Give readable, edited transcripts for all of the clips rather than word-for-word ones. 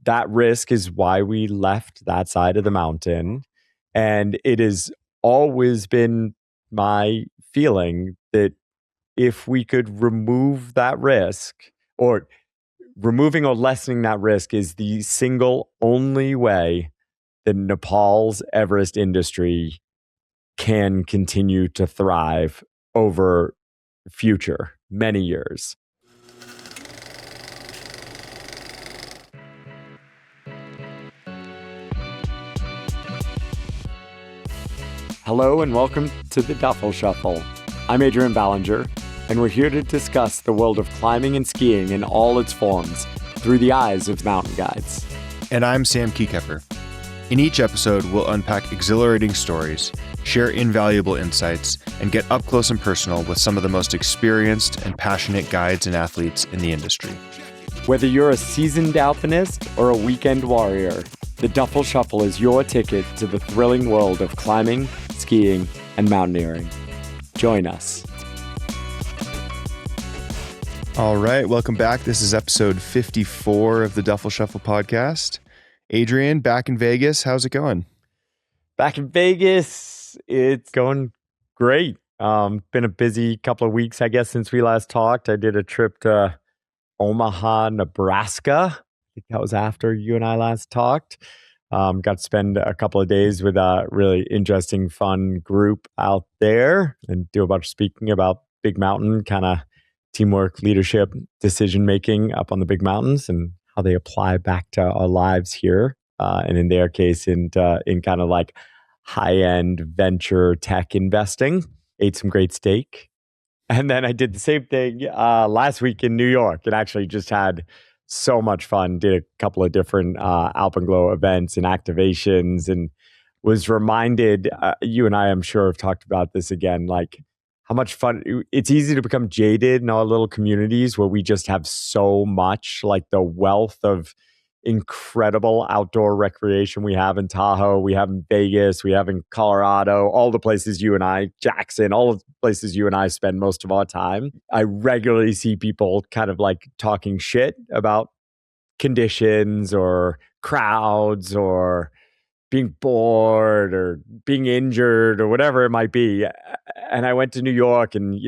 that risk is why we left that side of the mountain. And it has always been my feeling that if we could remove that risk, or removing or lessening that risk, is the single only way that Nepal's Everest industry can continue to thrive over future many years. Hello and welcome to the Duffel Shuffle. I'm Adrian Ballinger, and we're here to discuss the world of climbing and skiing in all its forms through the eyes of mountain guides. And I'm Sam Keykeper. In each episode, we'll unpack exhilarating stories, share invaluable insights, and get up close and personal with some of the most experienced and passionate guides and athletes in the industry. Whether you're a seasoned alpinist or a weekend warrior, the Duffel Shuffle is your ticket to the thrilling world of climbing, skiing, and mountaineering. Join us. All right, welcome back. This is episode 54 of the Duffel Shuffle podcast. Adrian, back in Vegas. How's it going? Back in Vegas, it's going great. Been a busy couple of weeks, I guess, since we last talked. I did a trip to Omaha, Nebraska. I think that was after you and I last talked. Got to spend a couple of days with a really interesting, fun group out there and do a bunch of speaking about Big Mountain, kind of teamwork, leadership, decision-making up on the big mountains and how they apply back to our lives here. And in their case, in kind of like high-end venture tech investing. Ate some great steak. And then I did the same thing last week in New York and actually just had so much fun. Did a couple of different Alpenglow events and activations and was reminded, you and I, I'm sure, have talked about this again, like how much fun. It's easy to become jaded in our little communities where we just have so much, like the wealth of incredible outdoor recreation we have in Tahoe, we have in Vegas, we have in Colorado, all the places you and I, Jackson, all of the places you and I spend most of our time. I regularly see people kind of like talking shit about conditions or crowds or being bored or being injured or whatever it might be. And I went to New York and,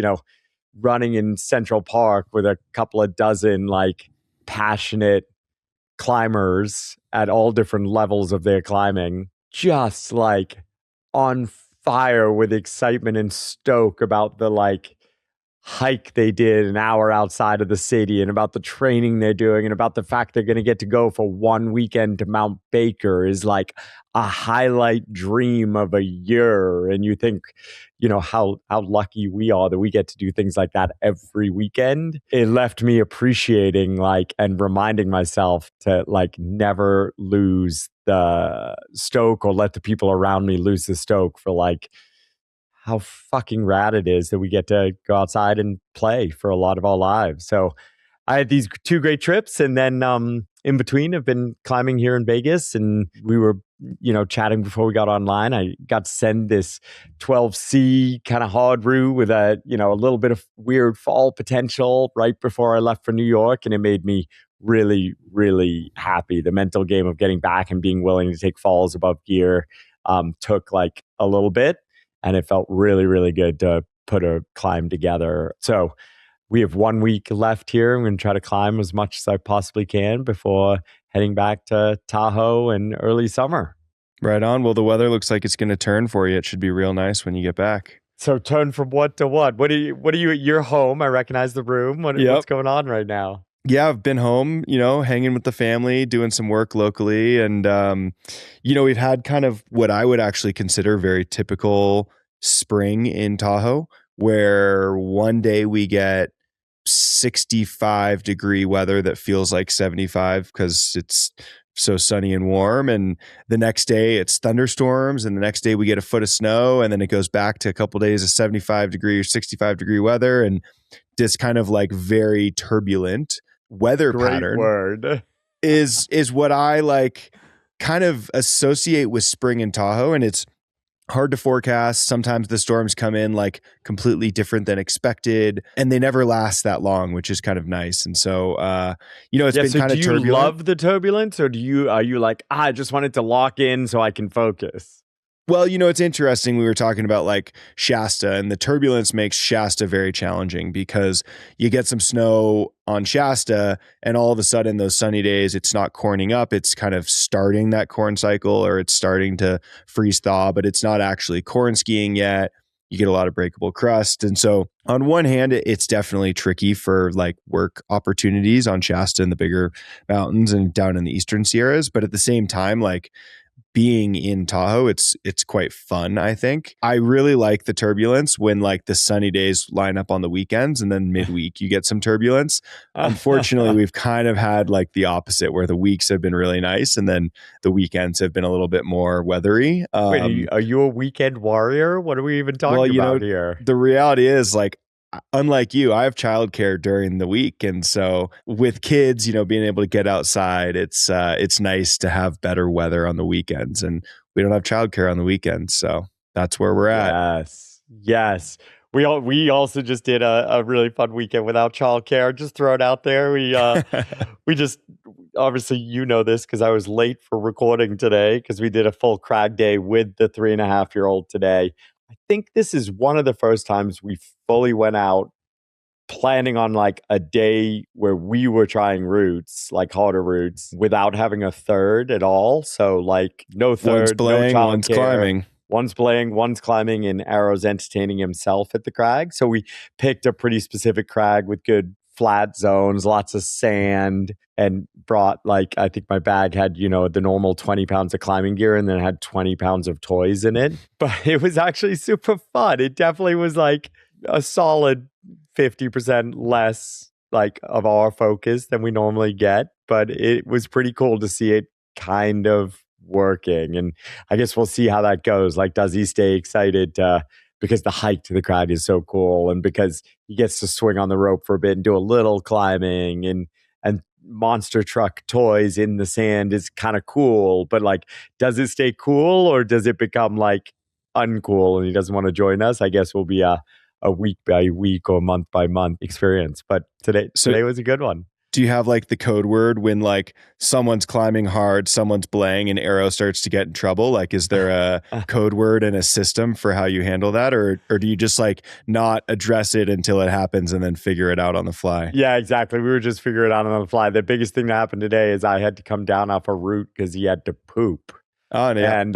running in Central Park with a couple of dozen like passionate climbers at all different levels of their climbing, just like on fire with excitement and stoke about the like hike they did an hour outside of the city and about the training they're doing and about the fact they're going to get to go for one weekend to Mount Baker is like a highlight dream of a year. And you think, how lucky we are that we get to do things like that every weekend. It left me appreciating like and reminding myself to like never lose the stoke or let the people around me lose the stoke for like how fucking rad it is that we get to go outside and play for a lot of our lives. So I had these two great trips and then in between I've been climbing here in Vegas and we were, chatting before we got online. I got to send this 12C kind of hard route with a little bit of weird fall potential right before I left for New York. And it made me really, really happy. The mental game of getting back and being willing to take falls above gear took like a little bit. And it felt really, really good to put a climb together. So we have 1 week left here. I'm going to try to climb as much as I possibly can before heading back to Tahoe in early summer. Right on. Well, the weather looks like it's going to turn for you. It should be real nice when you get back. So turn from what to what? What are you at your home? I recognize the room. What's going on right now? Yeah, I've been home, hanging with the family, doing some work locally. And, we've had kind of what I would actually consider very typical spring in Tahoe, where one day we get 65-degree weather that feels like 75 because it's so sunny and warm. And the next day it's thunderstorms. And the next day we get a foot of snow. And then it goes back to a couple of days of 75-degree or 65-degree weather. And this kind of like very turbulent weather pattern is what I like kind of associate with spring in Tahoe. And it's hard to forecast. Sometimes the storms come in like completely different than expected, and they never last that long, which is kind of nice. And so, it's Yeah. been So kind do of you turbulent. love the turbulence, or are you like, I just wanted to lock in so I can focus? Well, it's interesting. We were talking about like Shasta, and the turbulence makes Shasta very challenging because you get some snow on Shasta, and all of a sudden, those sunny days, it's not corning up. It's kind of starting that corn cycle, or it's starting to freeze thaw, but it's not actually corn skiing yet. You get a lot of breakable crust. And so, on one hand, it's definitely tricky for like work opportunities on Shasta and the bigger mountains and down in the eastern Sierras. But at the same time, like, being in Tahoe, it's quite fun, I think. I really like the turbulence when like the sunny days line up on the weekends, and then midweek you get some turbulence. Unfortunately, we've kind of had like the opposite, where the weeks have been really nice and then the weekends have been a little bit more weathery. Wait, are you a weekend warrior? What are we even Well, talking about here? the reality is, like, unlike you, I have childcare during the week, and so with kids, being able to get outside, it's nice to have better weather on the weekends, and we don't have childcare on the weekends, so that's where we're at. Yes. Yes. We also just did a really fun weekend without childcare. Just throw it out there. We just, obviously you know this because I was late for recording today because we did a full crag day with the 3.5-year-old today. I think this is one of the first times we fully went out planning on like a day where we were trying routes, like harder routes, without having a third at all. So like no One's third, no playing, one's childcare. climbing. One's playing, one's climbing, and Arrow's entertaining himself at the crag. So we picked a pretty specific crag with good flat zones, lots of sand, and brought like, I think my bag had, the normal 20 pounds of climbing gear, and then it had 20 pounds of toys in it. But it was actually super fun. It definitely was like a solid 50% less like of our focus than we normally get. But it was pretty cool to see it kind of working. And I guess we'll see how that goes. Like, does he stay excited because the hike to the crag is so cool, and because he gets to swing on the rope for a bit and do a little climbing, and monster truck toys in the sand is kind of cool, but like, does it stay cool or does it become like uncool and he doesn't want to join us? I guess will be a week by week or month by month experience. But today was a good one. Do you have like the code word when like someone's climbing hard, someone's belaying, and Arrow starts to get in trouble? Like, is there a code word and a system for how you handle that? Or do you just like not address it until it happens and then figure it out on the fly? Yeah, exactly. We were just figuring it out on the fly. The biggest thing that happened today is I had to come down off a route because he had to poop. Oh, yeah. And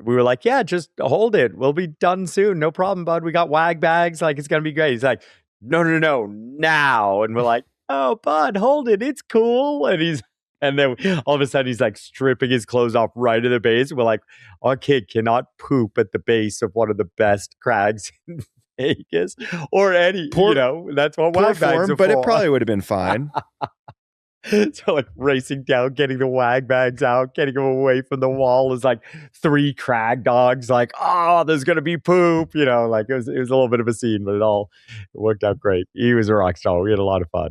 we were like, yeah, just hold it. We'll be done soon. No problem, bud. We got wag bags. Like, it's going to be great. He's like, no, now. And we're like, oh, bud, hold it. It's cool. And then all of a sudden he's like stripping his clothes off right at the base. We're like, our kid cannot poop at the base of one of the best crags in Vegas or any, that's what Poor wag bags form, are but for. it probably would have been fine. So like racing down, getting the wag bags out, getting them away from the wall is like 3 crag dogs like, oh, there's gonna be poop, like it was a little bit of a scene, but it worked out great. He was a rock star. We had a lot of fun.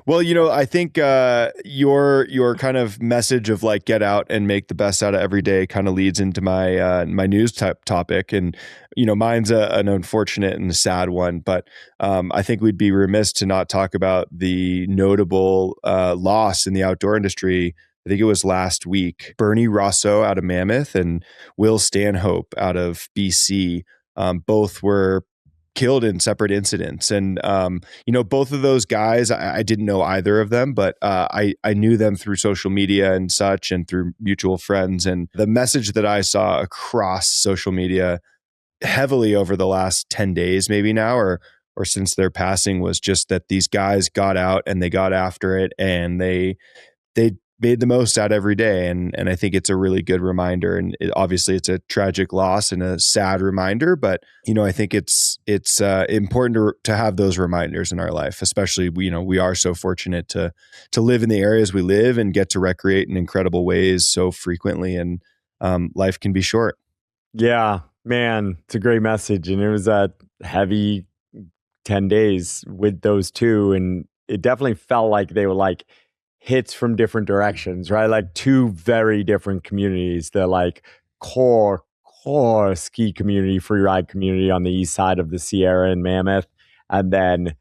Well, I think your kind of message of like get out and make the best out of every day kind of leads into my my news type topic, and mine's an unfortunate and sad one, but I think we'd be remiss to not talk about the notable loss in the outdoor industry. I think it was last week. Bernie Rosow out of Mammoth and Will Stanhope out of BC, both were killed in separate incidents. And, both of those guys, I didn't know either of them, but I knew them through social media and such and through mutual friends. And the message that I saw across social media heavily over the last 10 days, maybe now, or since their passing, was just that these guys got out and they got after it, and they made the most out every day. And I think it's a really good reminder. And obviously it's a tragic loss and a sad reminder, but I think it's important to have those reminders in our life, especially, we are so fortunate to live in the areas we live and get to recreate in incredible ways so frequently. And life can be short. Yeah, man, it's a great message. And it was a heavy 10 days with those two. And it definitely felt like they were like hits from different directions, right? Like 2 very different communities. They're like core core ski community, free ride community on the east side of the Sierra in Mammoth. And then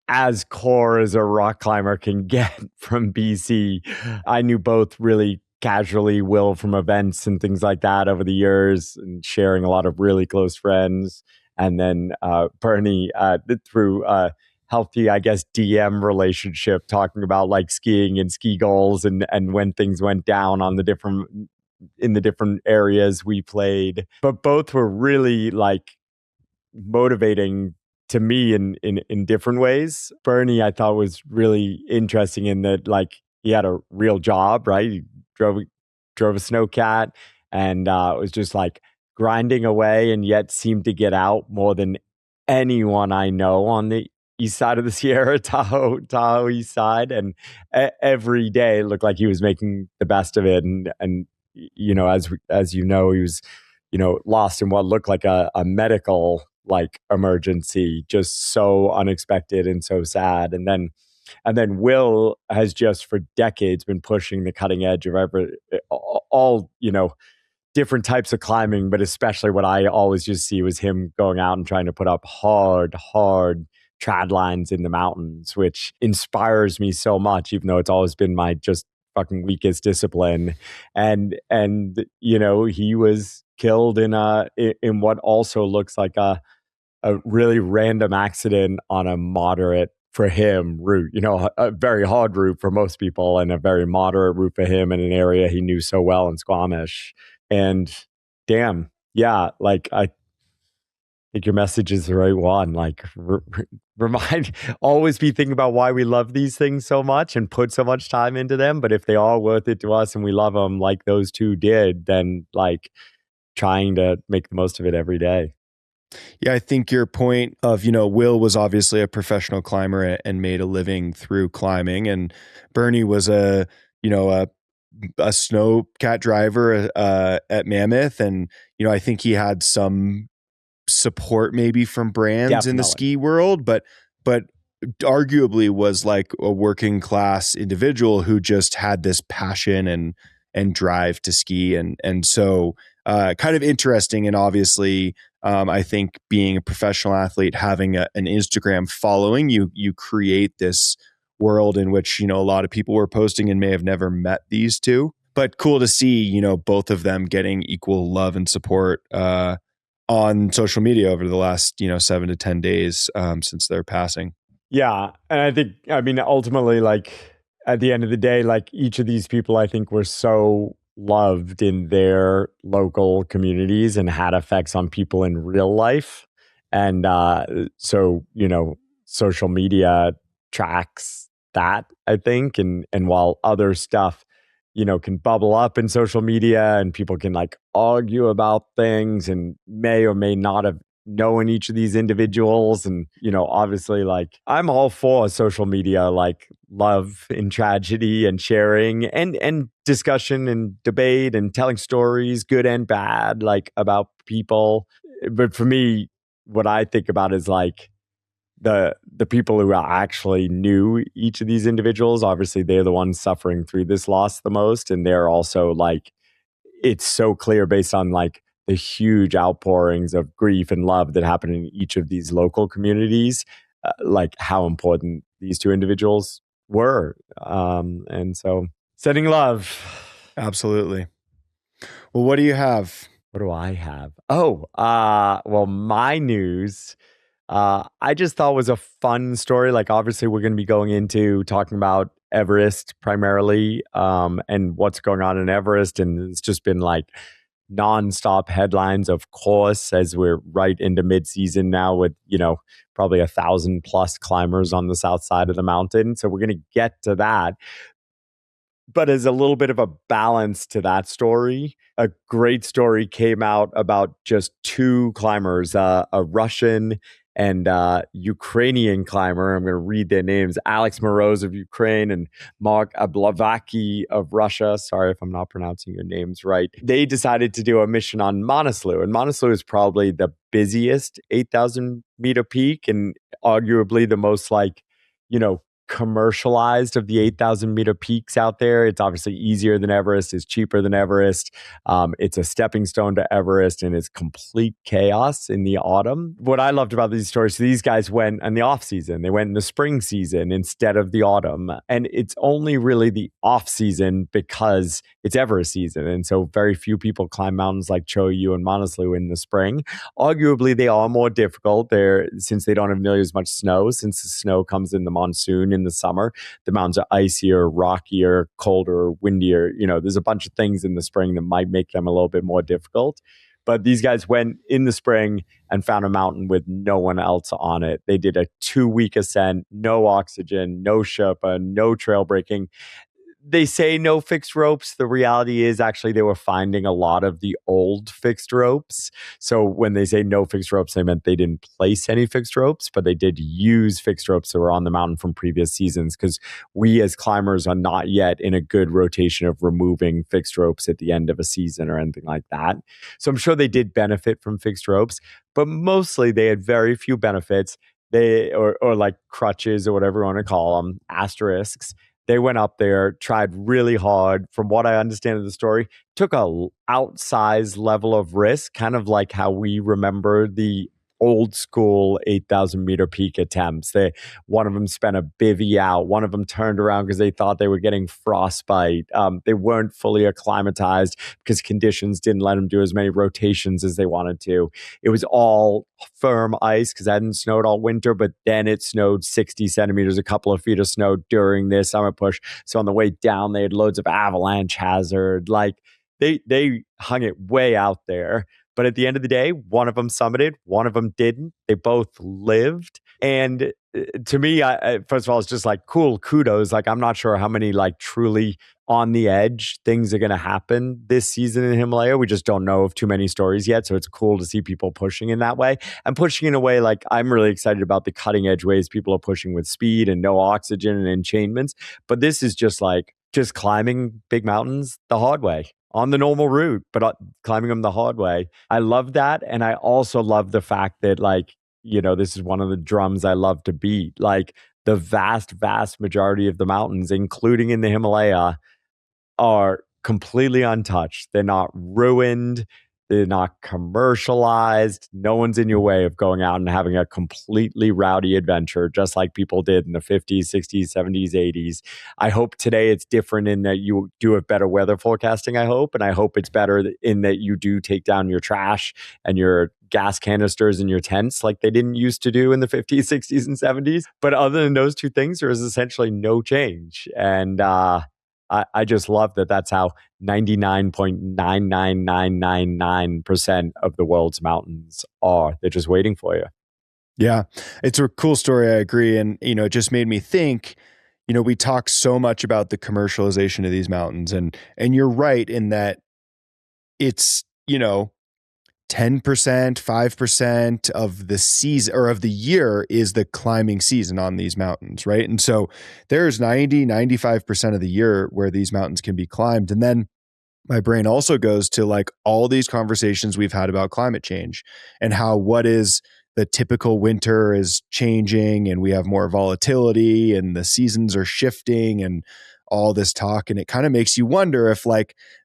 as core as a rock climber can get from BC. I knew both really casually, Will from events and things like that over the years, and sharing a lot of really close friends. And then Bernie through healthy, I guess, DM relationship, talking about like skiing and ski goals and when things went down on the different in the different areas we played. But both were really like motivating to me in different ways. Bernie, I thought, was really interesting in that like he had a real job, right? He drove a snowcat and was just like grinding away, and yet seemed to get out more than anyone I know on the east side of the Sierra, Tahoe east side, and every day looked like he was making the best of it. And you know, as you know, he was, you know, lost in what looked like a medical like emergency, just so unexpected and so sad. And then Will has just for decades been pushing the cutting edge of all, you know, different types of climbing, but especially what I always just see was him going out and trying to put up hard trad lines in the mountains, which inspires me so much, even though it's always been my just fucking weakest discipline. And you know, he was killed in what also looks like a really random accident on a moderate for him route, you know, a very hard route for most people and a very moderate route for him in an area he knew so well in Squamish. And damn, yeah, like I think your message is the right one. Like always be thinking about why we love these things so much and put so much time into them. But if they are worth it to us and we love them like those two did, then like trying to make the most of it every day. Yeah, I think your point of, you know, Will was obviously a professional climber and made a living through climbing, and Bernie was a, you know, a snow cat driver at Mammoth, and you know, I think he had some support maybe from brands in the ski world, but arguably was like a working class individual who just had this passion and drive to ski, and so kind of interesting. And obviously I think being a professional athlete, having an Instagram following, you create this world in which, you know, a lot of people were posting and may have never met these two, but cool to see, you know, both of them getting equal love and support on social media over the last, you know, 7 to 10 days since their passing. Yeah. And I think, I mean, ultimately, like at the end of the day, like each of these people, I think, were so loved in their local communities and had effects on people in real life. And so, you know, social media tracks that, I think. And while other stuff, you know, can bubble up in social media and people can like argue about things and may or may not have known each of these individuals. And, you know, obviously, like I'm all for social media, like love and tragedy and sharing and discussion and debate and telling stories, good and bad, like about people. But for me, what I think about is like the people who actually knew each of these individuals. Obviously, they're the ones suffering through this loss the most. And they're also like, it's so clear based on like the huge outpourings of grief and love that happen in each of these local communities, like how important these two individuals were. And so sending love. Absolutely. Well, what do you have? What do I have? Oh, well, my news, I just thought was a fun story. Like, obviously, we're going to be going into talking about Everest primarily, and what's going on in Everest. And it's just been like nonstop headlines, of course, as we're right into mid-season now with, you know, probably 1,000+ climbers on the south side of the mountain. So we're going to get to that. But as a little bit of a balance to that story, a great story came out about just two climbers, a Russian and Ukrainian climber. I'm going to read their names: Alex Moroz of Ukraine and Mark Ablavaki of Russia. Sorry if I'm not pronouncing your names right. They decided to do a mission on Manaslu. And Manaslu is probably the busiest 8,000 meter peak and arguably the most like, you know, commercialized of the 8,000 meter peaks out there. It's obviously easier than Everest, it's cheaper than Everest. It's a stepping stone to Everest, and it's complete chaos in the autumn. What I loved about these stories, these guys went in the off season. They went in the spring season instead of the autumn. And it's only really the off season because it's Everest season. And so very few people climb mountains like Choyu and Manaslu in the spring. Arguably, they are more difficult there since they don't have nearly as much snow, since the snow comes in the monsoon in the summer. The mountains are icier, rockier, colder, windier. There's a bunch of things in the spring that might make them a little bit more difficult. But these guys went in the spring and found a mountain with no one else on it. They did a 2-week ascent, no oxygen, no Sherpa, no trail breaking. They say no fixed ropes. The reality is actually they were finding a lot of the old fixed ropes. So when they say no fixed ropes, they meant they didn't place any fixed ropes, but they did use fixed ropes that were on the mountain from previous seasons, because we as climbers are not yet in a good rotation of removing fixed ropes at the end of a season or anything like that. So I'm sure they did benefit from fixed ropes, but mostly they had very few benefits. Or like crutches or whatever you want to call them, asterisks. They went up there, tried really hard. From what I understand of the story, took a outsized level of risk, kind of like how we remember the old school 8,000 meter peak attempts. One of them spent a bivvy out. One of them turned around because they thought they were getting frostbite. They weren't fully acclimatized because conditions didn't let them do as many rotations as they wanted to. It was all firm ice because it hadn't snowed all winter, but then it snowed 60 centimeters, a couple of feet of snow during this summer push. So on the way down, they had loads of avalanche hazard. Like they hung it way out there. But at the end of the day, one of them summited, one of them didn't. They both lived. And to me, first of all, it's just like, cool, kudos. Like, I'm not sure how many like truly on the edge things are going to happen this season in Himalaya. We just don't know of too many stories yet. So it's cool to see people pushing in that way and pushing in a way like I'm really excited about the cutting edge ways people are pushing with speed and no oxygen and enchainments. But this is just climbing big mountains the hard way on the normal route, but climbing them the hard way. I love that. And I also love the fact that this is one of the drums I love to beat. Like the vast, vast majority of the mountains, including in the Himalaya, are completely untouched. They're not ruined. They're not commercialized. No one's in your way of going out and having a completely rowdy adventure, just like people did in the 50s, 60s, 70s, 80s. I hope today it's different in that you do have better weather forecasting, I hope. And I hope it's better in that you do take down your trash and your gas canisters in your tents like they didn't used to do in the 50s, 60s, and 70s. But other than those two things, there is essentially no change. And I just love that that's how 99.99999% of the world's mountains are. They're just waiting for you. Yeah, it's a cool story. I agree. And, it just made me think, we talk so much about the commercialization of these mountains, and you're right in that it's, 10%, 5% of the season or of the year is the climbing season on these mountains, right? And so there's 95% of the year where these mountains can be climbed. And then my brain also goes to like all these conversations we've had about climate change and how what is the typical winter is changing and we have more volatility and the seasons are shifting and all this talk. And it kind of makes you wonder if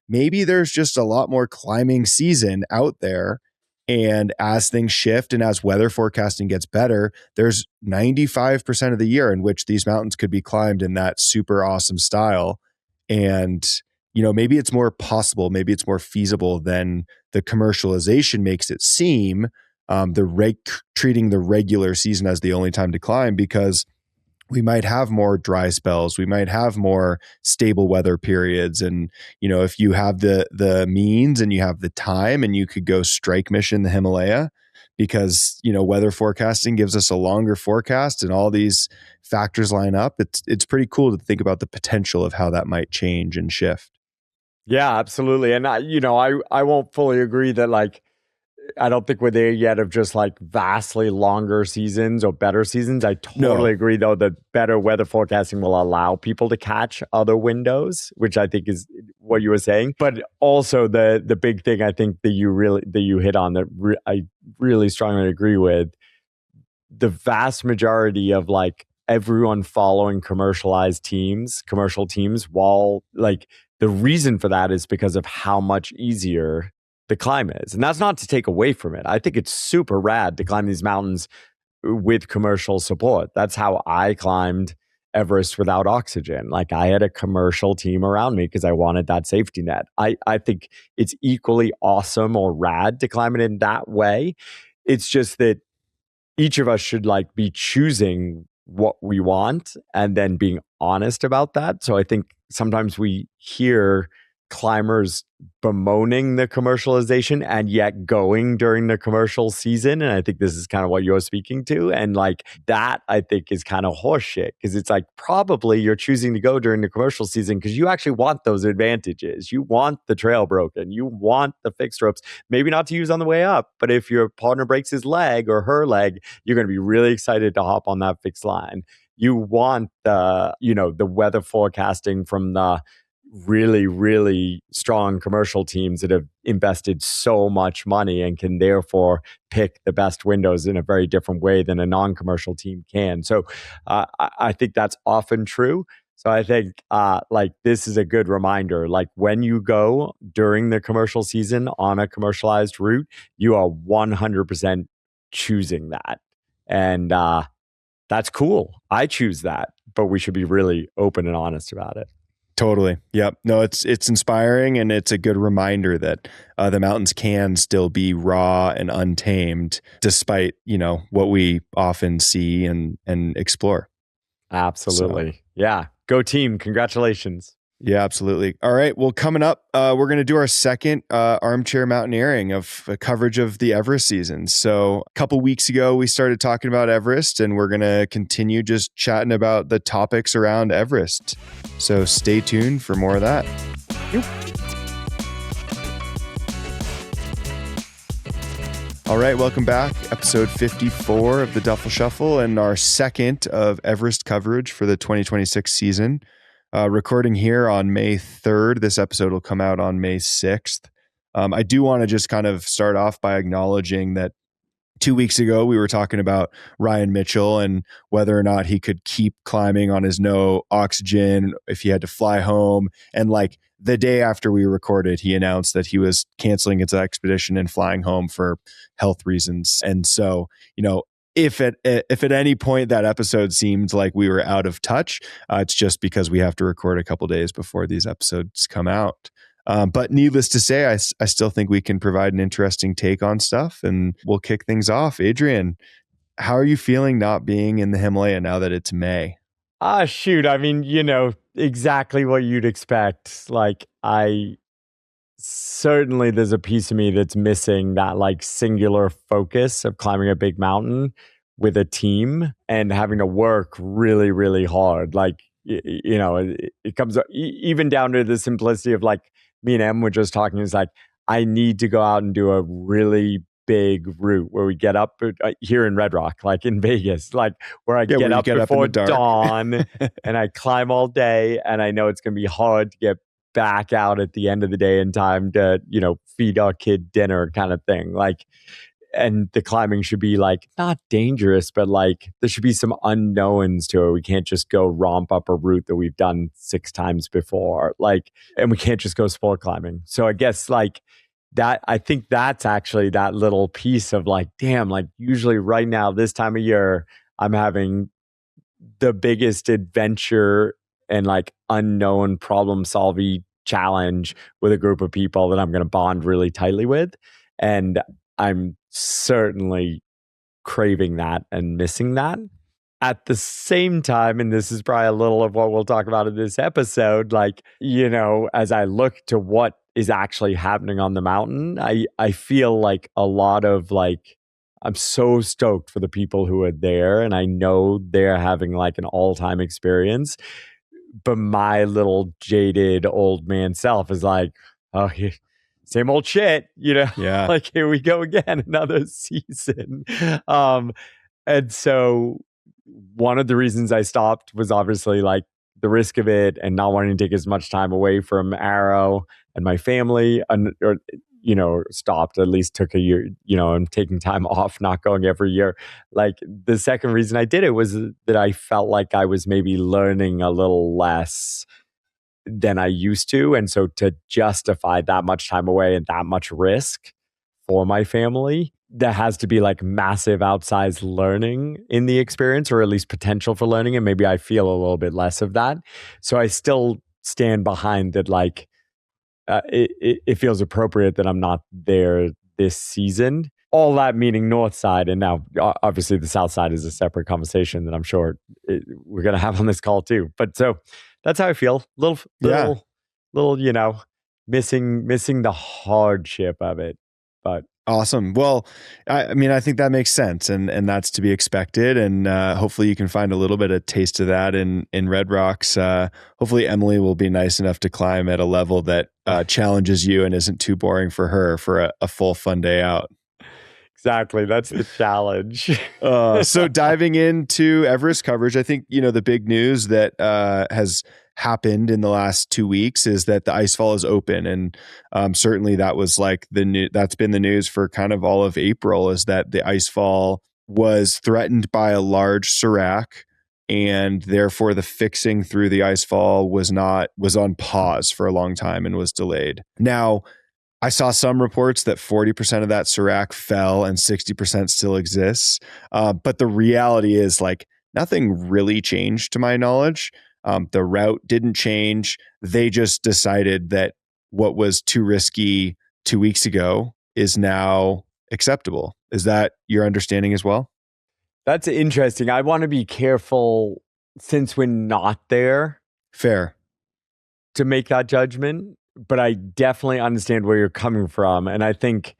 maybe there's just a lot more climbing season out there. And as things shift and as weather forecasting gets better, there's 95% of the year in which these mountains could be climbed in that super awesome style. And, maybe it's more possible, maybe it's more feasible than the commercialization makes it seem, treating the regular season as the only time to climb, because we might have more dry spells. We might have more stable weather periods. And, if you have the means and you have the time and you could go strike mission the Himalaya because, weather forecasting gives us a longer forecast and all these factors line up. It's pretty cool to think about the potential of how that might change and shift. Yeah, absolutely. And I won't fully agree that I don't think we're there yet of just vastly longer seasons or better seasons. I totally agree, though, that better weather forecasting will allow people to catch other windows, which I think is what you were saying. But also the big thing I think that you hit on I really strongly agree with, the vast majority of everyone following commercial teams, while like the reason for that is because of how much easier the climb is. And that's not to take away from it. I think it's super rad to climb these mountains with commercial support. That's how I climbed Everest without oxygen. Like I had a commercial team around me because I wanted that safety net. I think it's equally awesome or rad to climb it in that way. It's just that each of us should like be choosing what we want and then being honest about that. So I think sometimes we hear climbers bemoaning the commercialization and yet going during the commercial season. And I think this is kind of what you're speaking to. And like that, I think is kind of horseshit because it's like probably you're choosing to go during the commercial season because you actually want those advantages. You want the trail broken. You want the fixed ropes, maybe not to use on the way up, but if your partner breaks his leg or her leg, you're going to be really excited to hop on that fixed line. You want the weather forecasting from the really, really strong commercial teams that have invested so much money and can therefore pick the best windows in a very different way than a non-commercial team can. So I think that's often true. So I think like this is a good reminder, like when you go during the commercial season on a commercialized route, you are 100% choosing that. And that's cool. I choose that, but we should be really open and honest about it. Totally. Yep. No, it's inspiring, and it's a good reminder that the mountains can still be raw and untamed, despite what we often see and explore. Absolutely. So, yeah. Go team. Congratulations. Yeah, absolutely. All right. Well, coming up, we're going to do our second armchair mountaineering of coverage of the Everest season. So a couple weeks ago, we started talking about Everest, and we're going to continue just chatting about the topics around Everest. So stay tuned for more of that. All right, welcome back. Episode 54 of the Duffel Shuffle and our second of Everest coverage for the 2026 season. Recording here on May 3rd. This episode will come out on May 6th. I do want to just kind of start off by acknowledging that 2 weeks ago, we were talking about Ryan Mitchell and whether or not he could keep climbing on his no oxygen, if he had to fly home. And like the day after we recorded, he announced that he was canceling his expedition and flying home for health reasons. And so, if at any point that episode seemed like we were out of touch, it's just because we have to record a couple days before these episodes come out. But needless to say, I still think we can provide an interesting take on stuff, and we'll kick things off. Adrian, how are you feeling not being in the Himalaya now that it's May? Shoot. I mean, exactly what you'd expect. Like certainly there's a piece of me that's missing that like singular focus of climbing a big mountain with a team and having to work really, really hard. Like, it comes even down to the simplicity of like me and Em were just talking. It's like, I need to go out and do a really big route where we get up here in Red Rock, like in Vegas, like where I get up before dawn and I climb all day. And I know it's going to be hard to get back out at the end of the day in time to, feed our kid dinner kind of thing. Like, and the climbing should be like not dangerous, but like there should be some unknowns to it. We can't just go romp up a route that we've done 6 times before. Like, and we can't just go sport climbing. So I guess like that, I think that's actually that little piece of like, damn, like usually right now, this time of year, I'm having the biggest adventure and like unknown problem solving challenge with a group of people that I'm going to bond really tightly with. And I'm certainly craving that and missing that. At the same time, and this is probably a little of what we'll talk about in this episode, like, as I look to what is actually happening on the mountain, I feel like a lot of like, I'm so stoked for the people who are there, and I know they're having like an all-time experience. But my little jaded old man self is like, oh, same old shit, Yeah. Like here we go again, another season. And so one of the reasons I stopped was obviously like the risk of it and not wanting to take as much time away from Arrow and my family, or stopped, at least took a year, I'm taking time off, not going every year. Like the second reason I did it was that I felt like I was maybe learning a little less than I used to. And so to justify that much time away and that much risk for my family, there has to be like massive outsized learning in the experience, or at least potential for learning. And maybe I feel a little bit less of that. So I still stand behind that, like, it feels appropriate that I'm not there this season. All that meaning north side, and now obviously the south side is a separate conversation that I'm sure we're going to have on this call too. But so that's how I feel. Little, missing the hardship of it. But awesome. Well, I mean, I think that makes sense, and that's to be expected. And hopefully, you can find a little bit of taste of that in Red Rocks. Hopefully, Emily will be nice enough to climb at a level that challenges you and isn't too boring for her for a full fun day out. Exactly. That's the challenge. So diving into Everest coverage, I think, the big news that has happened in the last 2 weeks is that the icefall is open. And certainly that was like that's been the news for kind of all of April, is that the icefall was threatened by a large serac, and therefore the fixing through the icefall was on pause for a long time and was delayed. Now, I saw some reports that 40% of that serac fell and 60% still exists. But the reality is, like, nothing really changed to my knowledge. The route didn't change. They just decided that what was too risky 2 weeks ago is now acceptable. Is that your understanding as well? That's interesting. I want to be careful, since we're not there, Fair, to make that judgment. But I definitely understand where you're coming from. And I think,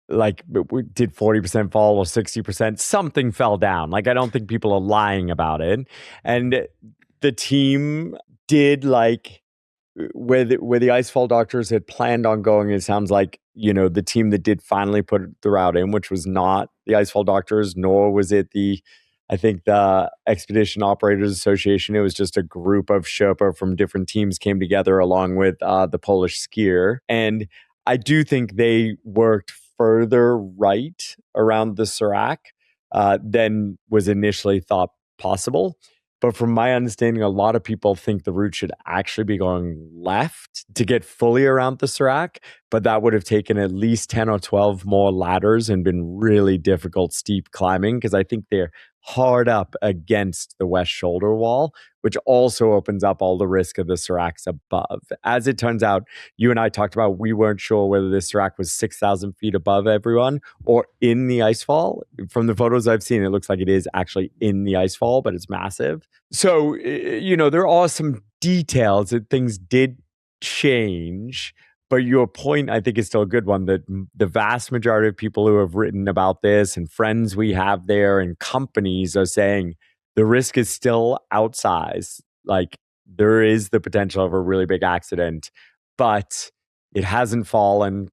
like, did 40% fall or 60%? Something fell down. Like, I don't think people are lying about it. And the team did, like, where the icefall doctors had planned on going, it sounds like, the team that did finally put the route in, which was not the icefall doctors, nor was it I think the Expedition Operators Association. It was just a group of Sherpa from different teams came together along with the Polish skier. And I do think they worked further right around the Serac than was initially thought possible. But from my understanding, a lot of people think the route should actually be going left to get fully around the Serac, but that would have taken at least 10 or 12 more ladders and been really difficult, steep climbing, because I think they're hard up against the west shoulder wall, which also opens up all the risk of the Seracs above. As it turns out, you and I talked about, we weren't sure whether the Serac was 6,000 feet above everyone or in the icefall. From the photos I've seen, it looks like it is actually in the icefall, but it's massive. So, there are some details that things did change. But your point, I think, is still a good one, that the vast majority of people who have written about this, and friends we have there and companies, are saying the risk is still outsized. Like, there is the potential of a really big accident, but it hasn't fallen.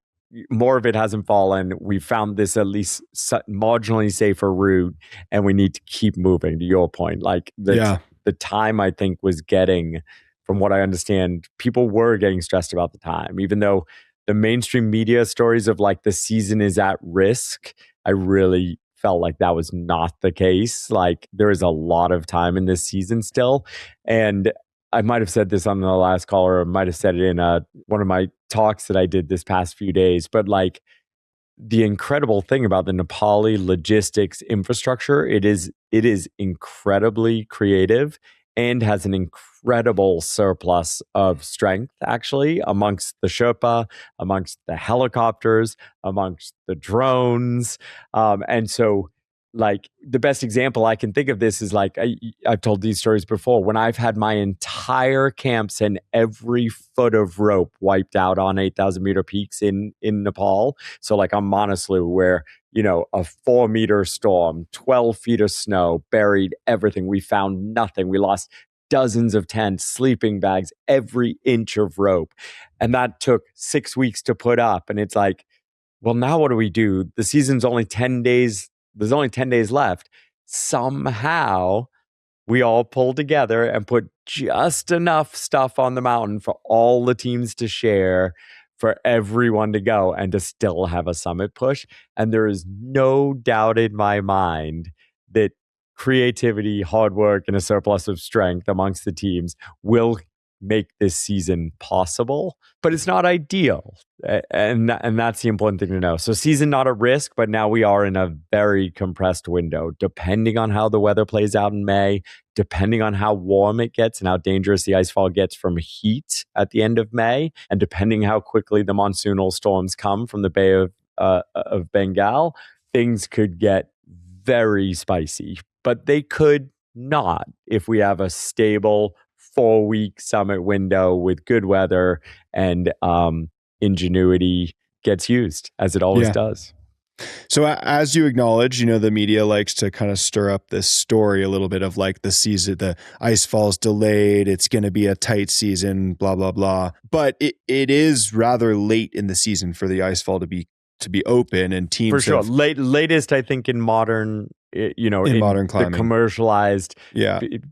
More of it hasn't fallen. We found this at least marginally safer route, and we need to keep moving, to your point. Like, the time, I think, was getting... From what I understand, people were getting stressed about the time, even though the mainstream media stories of, like, the season is at risk, I really felt like that was not the case. Like, there is a lot of time in this season still. And I might have said this on the last call, or I might have said it in one of my talks that I did this past few days, but, like, the incredible thing about the Nepali logistics infrastructure, it is incredibly creative and has an incredible surplus of strength, actually, amongst the Sherpa, amongst the helicopters, amongst the drones. And so, like, the best example I can think of this is, like, I've told these stories before. When I've had my entire camps and every foot of rope wiped out on 8,000 meter peaks in Nepal. So, like, on Manaslu, where, a 4-meter storm, 12 feet of snow, buried everything. We found nothing. We lost dozens of tents, sleeping bags, every inch of rope. And that took 6 weeks to put up. And it's like, well, now what do we do? The season's only 10 days. There's only 10 days left. Somehow we all pulled together and put just enough stuff on the mountain for all the teams to share, for everyone to go and to still have a summit push. And there is no doubt in my mind that creativity, hard work, and a surplus of strength amongst the teams will make this season possible, but it's not ideal. And that's the important thing to know. So season not at risk, but now we are in a very compressed window, depending on how the weather plays out in May, depending on how warm it gets and how dangerous the icefall gets from heat at the end of May, and depending how quickly the monsoonal storms come from the Bay of Bengal, things could get very spicy, but they could not if we have a stable 4-week summit window with good weather and ingenuity gets used as it always does. So as you acknowledge, the media likes to kind of stir up this story a little bit of like the season, the ice fall's delayed, it's going to be a tight season, blah, blah, blah. But it is rather late in the season for the ice fall to be open, and teams for sure latest I think in modern in modern climbing, the commercialized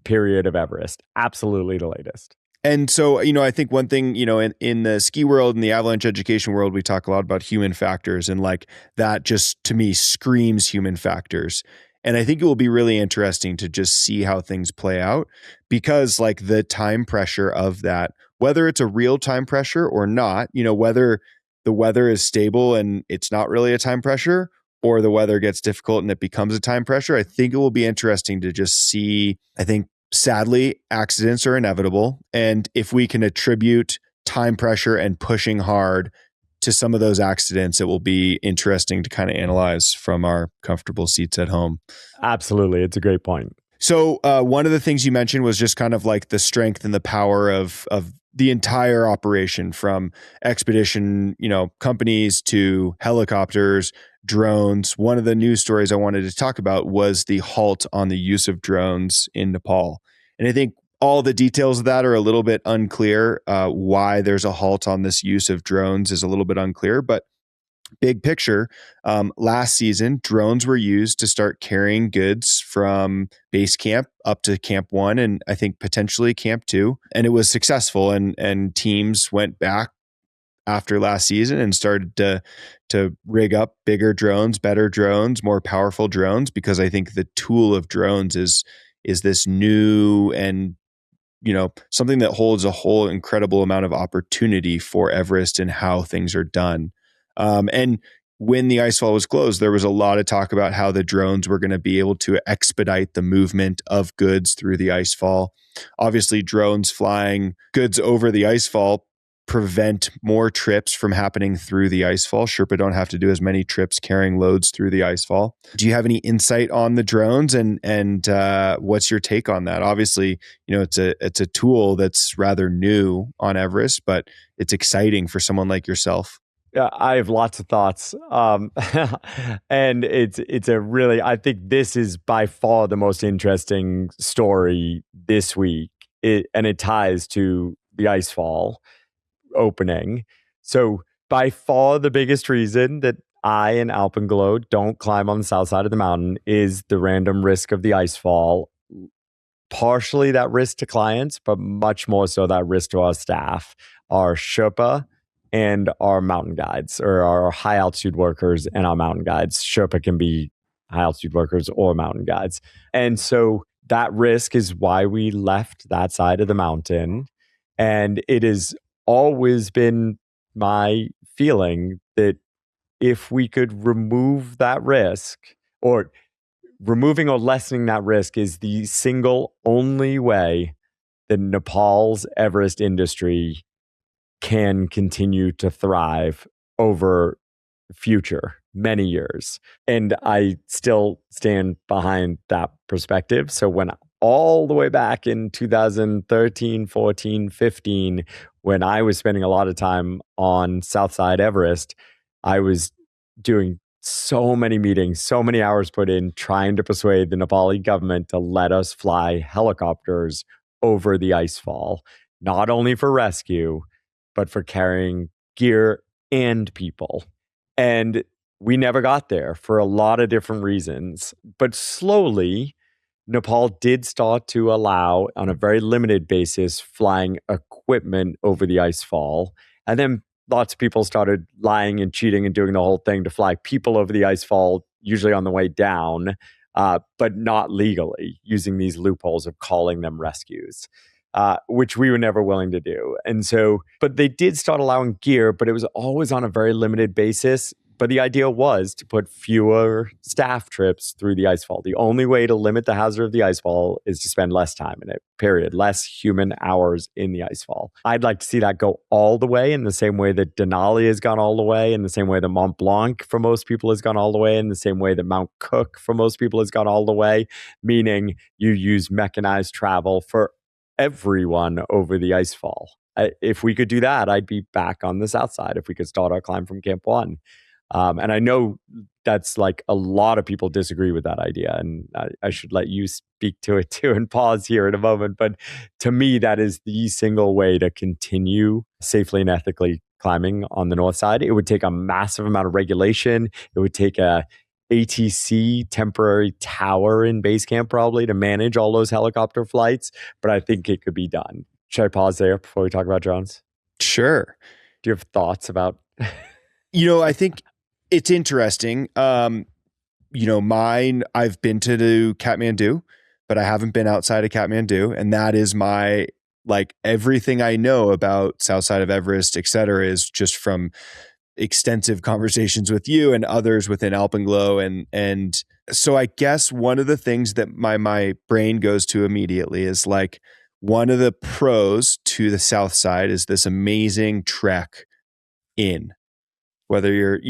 period of Everest, absolutely the latest. And so, I think one thing, in the ski world and the avalanche education world, we talk a lot about human factors, and like that just to me screams human factors. And I think it will be really interesting to just see how things play out, because like the time pressure of that, whether it's a real time pressure or not, whether the weather is stable and it's not really a time pressure, or the weather gets difficult and it becomes a time pressure, I think it will be interesting to just see. I think sadly, accidents are inevitable. And if we can attribute time pressure and pushing hard to some of those accidents, it will be interesting to kind of analyze from our comfortable seats at home. Absolutely. It's a great point. So one of the things you mentioned was just kind of like the strength and the power of the entire operation, from expedition, companies to helicopters, drones. One of the news stories I wanted to talk about was the halt on the use of drones in Nepal. And I think all the details of that are a little bit unclear. Why there's a halt on this use of drones is a little bit unclear, but big picture, last season, drones were used to start carrying goods from base camp up to Camp 1 and I think potentially Camp 2. And it was successful. And teams went back after last season and started to rig up bigger drones, better drones, more powerful drones, because I think the tool of drones is this new and something that holds a whole incredible amount of opportunity for Everest and how things are done. And when the icefall was closed, there was a lot of talk about how the drones were going to be able to expedite the movement of goods through the icefall. Obviously, drones flying goods over the icefall prevent more trips from happening through the icefall. Sherpa don't have to do as many trips carrying loads through the icefall. Do you have any insight on the drones, and what's your take on that? Obviously, it's a tool that's rather new on Everest, but it's exciting for someone like yourself. Yeah, I have lots of thoughts. And it's a really, I think this is by far the most interesting story this week. And it ties to the icefall opening. So by far the biggest reason that I and Alpenglow don't climb on the south side of the mountain is the random risk of the icefall. Partially that risk to clients, but much more so that risk to our staff, our Sherpa and our mountain guides, or our high altitude workers and our mountain guides. Sherpa can be high altitude workers or mountain guides. And so that risk is why we left that side of the mountain. And it has always been my feeling that if we could remove that risk, or removing or lessening that risk, is the single only way that Nepal's Everest industry can continue to thrive over future many years. And I still stand behind that perspective. So when all the way back in 2013, 14, 15, when I was spending a lot of time on Southside Everest, I was doing so many meetings, so many hours put in trying to persuade the Nepali government to let us fly helicopters over the icefall, not only for rescue, but for carrying gear and people. And we never got there for a lot of different reasons. But slowly, Nepal did start to allow, on a very limited basis, flying equipment over the icefall. And then lots of people started lying and cheating and doing the whole thing to fly people over the icefall, usually on the way down, but not legally, using these loopholes of calling them rescues, which we were never willing to do. And so, but they did start allowing gear, but it was always on a very limited basis. But the idea was to put fewer staff trips through the icefall. The only way to limit the hazard of the icefall is to spend less time in it, period. Less human hours in the icefall. I'd like to see that go all the way, in the same way that Denali has gone all the way, in the same way that Mont Blanc for most people has gone all the way, in the same way that Mount Cook for most people has gone all the way, meaning you use mechanized travel for everyone over the icefall. If we could do that, I'd be back on the south side if we could start our climb from Camp 1. And I know that's like a lot of people disagree with that idea, and I should let you speak to it too and pause here in a moment. But to me, that is the single way to continue safely and ethically climbing on the north side. It would take a massive amount of regulation. It would take a ATC temporary tower in base camp probably to manage all those helicopter flights, but I think it could be done. Should I pause there before we talk about drones? Sure. Do you have thoughts about? I think it's interesting. I've been to Kathmandu, but I haven't been outside of Kathmandu. And that is my, like, everything I know about south side of Everest, et cetera, is just from extensive conversations with you and others within Alpenglow. And so I guess one of the things that my brain goes to immediately is like, one of the pros to the south side is this amazing trek in, whether you're,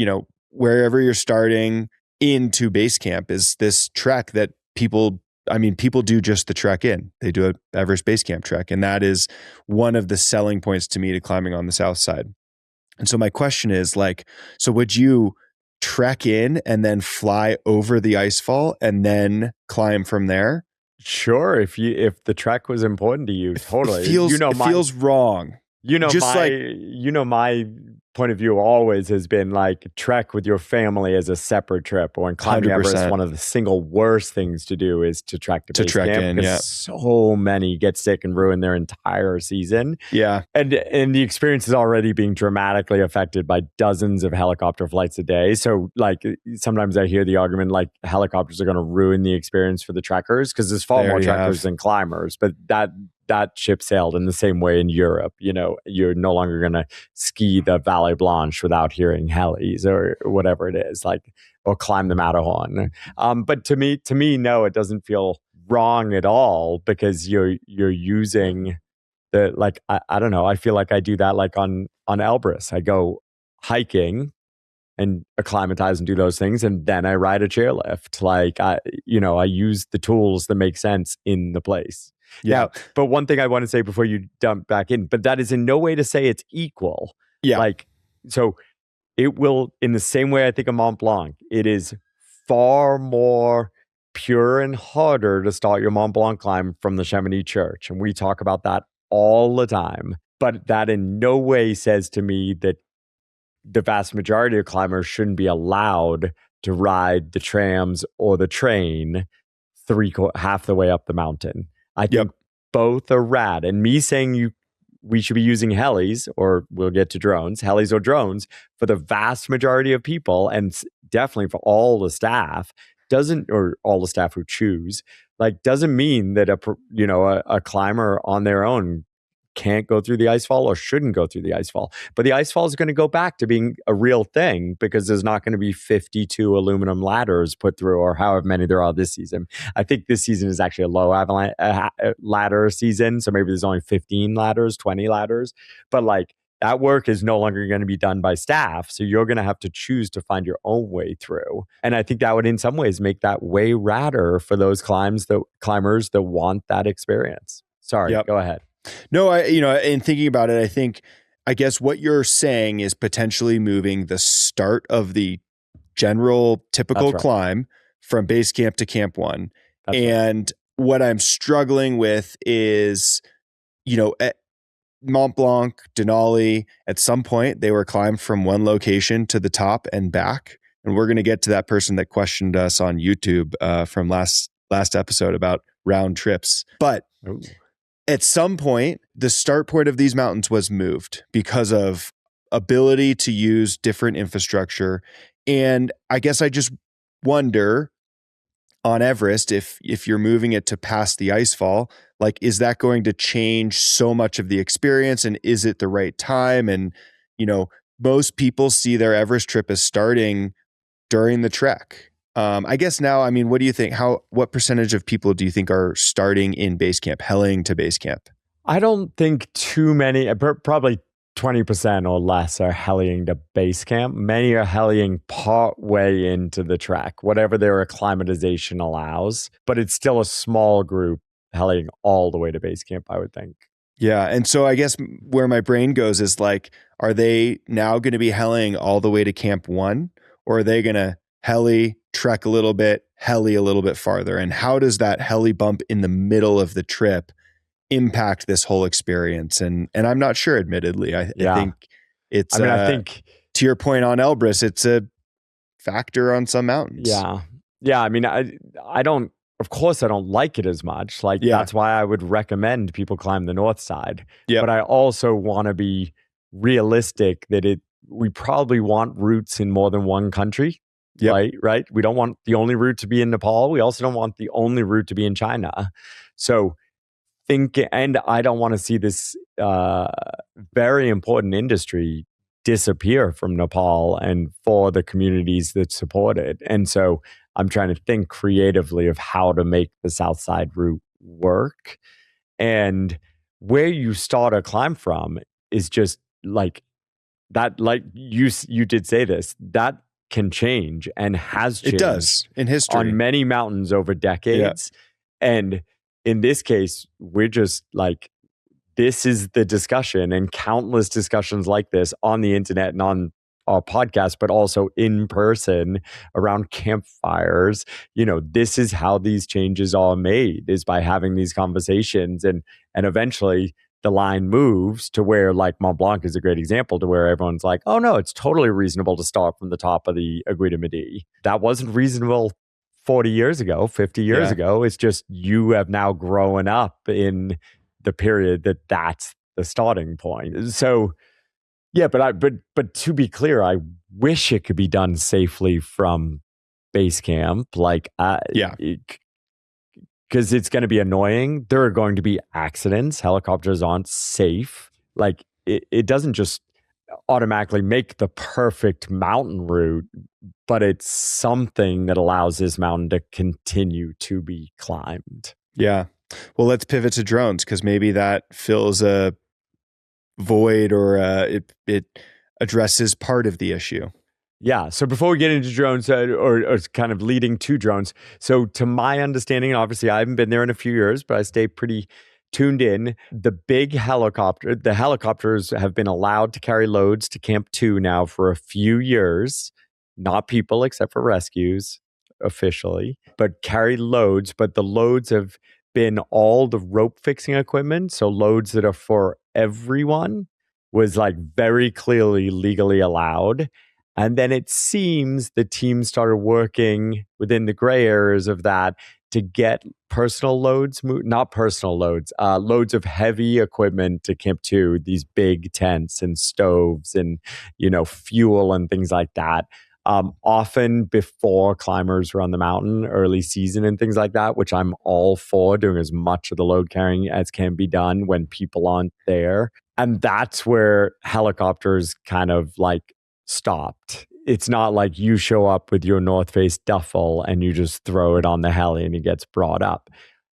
wherever you're starting into base camp, is this trek that people do just the trek in. They do a Everest base camp trek. And that is one of the selling points to me to climbing on the south side. And so my question is like, so would you trek in and then fly over the icefall and then climb from there? Sure, if the trek was important to you, totally. It feels wrong. My point of view always has been like trek with your family as a separate trip. Or when climbing 100%. Everest, one of the single worst things to do is to trek to base camp, in, because so many get sick and ruin their entire season. Yeah, and the experience is already being dramatically affected by dozens of helicopter flights a day. So like sometimes I hear the argument like helicopters are going to ruin the experience for the trekkers, because there's far more trekkers than climbers. But that ship sailed in the same way in Europe. You're no longer going to ski the Vallée Blanche without hearing helis or whatever it is, like, or climb the Matterhorn. But to me, no, it doesn't feel wrong at all, because you're using the, like, I don't know. I feel like I do that like on Elbrus. I go hiking and acclimatize and do those things, and then I ride a chairlift. Like I use the tools that make sense in the place. Yeah. Now, but one thing I want to say before you dump back in, but that is in no way to say it's equal. Yeah. Like, so it will, in the same way I think of Mont Blanc, it is far more pure and harder to start your Mont Blanc climb from the Chamonix Church. And we talk about that all the time. But that in no way says to me that the vast majority of climbers shouldn't be allowed to ride the trams or the train half the way up the mountain. I think both are rad. And me saying we should be using helis, or we'll get to drones, helis or drones, for the vast majority of people, and definitely for all the staff, or all the staff who choose, like, doesn't mean that a climber on their own can't go through the icefall or shouldn't go through the icefall. But the icefall is going to go back to being a real thing, because there's not going to be 52 aluminum ladders put through, or however many there are this season. I think this season is actually a low ladder season. So maybe there's only 15 ladders, 20 ladders. But like, that work is no longer going to be done by staff. So you're going to have to choose to find your own way through. And I think that would in some ways make that way radder for those climbers that want that experience. Sorry, Go ahead. No, in thinking about it, I guess what you're saying is potentially moving the start of the general typical climb from base camp to Camp 1. And what I'm struggling with is, at Mont Blanc, Denali, at some point they were climbed from one location to the top and back. And we're going to get to that person that questioned us on YouTube from last episode about round trips. But at some point, the start point of these mountains was moved because of ability to use different infrastructure. And I guess I just wonder on Everest, if you're moving it to past the icefall, like, is that going to change so much of the experience, and is it the right time? And, most people see their Everest trip as starting during the trek. I guess now, I mean, what do you think? What percentage of people do you think are starting in base camp, helling to base camp? I don't think too many, probably 20% or less are hellying to base camp. Many are hellying part way into the trek, whatever their acclimatization allows. But it's still a small group hellying all the way to base camp, I would think. Yeah. And so I guess where my brain goes is like, are they now going to be hellying all the way to camp 1? Or are they going to heli, trek a little bit, heli a little bit farther? And how does that heli bump in the middle of the trip impact this whole experience? And I'm not sure, admittedly. I think it's, I think to your point on Elbrus, it's a factor on some mountains. Yeah. Yeah. I mean, I don't, of course, I don't like it as much. Like, that's why I would recommend people climb the north side. Yep. But I also want to be realistic that we probably want routes in more than one country. Yep. Right. We don't want the only route to be in Nepal. We also don't want the only route to be in China. So and I don't want to see this very important industry disappear from Nepal and for the communities that support it. And so I'm trying to think creatively of how to make the South Side route work. And where you start a climb from is just like that. Like you did say this, that can change and has changed. It does in history on many mountains over decades. Yeah. And in this case, we're just like, this is the discussion, and countless discussions like this on the internet and on our podcast, but also in person around campfires. This is how these changes are made, is by having these conversations. And eventually the line moves to where, like, Mont Blanc is a great example, to where everyone's like, oh no, it's totally reasonable to start from the top of the Aiguille du Midi. That wasn't reasonable 40 years ago, 50 years ago. It's just you have now grown up in the period that's the starting point. So, yeah, but to be clear, I wish it could be done safely from base camp. Like, because it's going to be annoying. There are going to be accidents. Helicopters aren't safe. Like, it doesn't just automatically make the perfect mountain route, but it's something that allows this mountain to continue to be climbed. Yeah. Well, let's pivot to drones, because maybe that fills a void, or it addresses part of the issue. Yeah. So before we get into drones, or kind of leading to drones, so to my understanding, and obviously I haven't been there in a few years, but I stay pretty tuned in. The helicopters have been allowed to carry loads to Camp 2 now for a few years. Not people, except for rescues, officially, but carry loads. But the loads have been all the rope fixing equipment. So loads that are for everyone was like very clearly legally allowed. And then it seems the team started working within the gray areas of that to get personal loads, not personal loads, loads of heavy equipment to Camp 2, these big tents and stoves and, fuel and things like that. Often before climbers are on the mountain, early season and things like that, which I'm all for, doing as much of the load carrying as can be done when people aren't there. And that's where helicopters kind of like stopped. It's not like you show up with your North Face duffel and you just throw it on the heli and it gets brought up.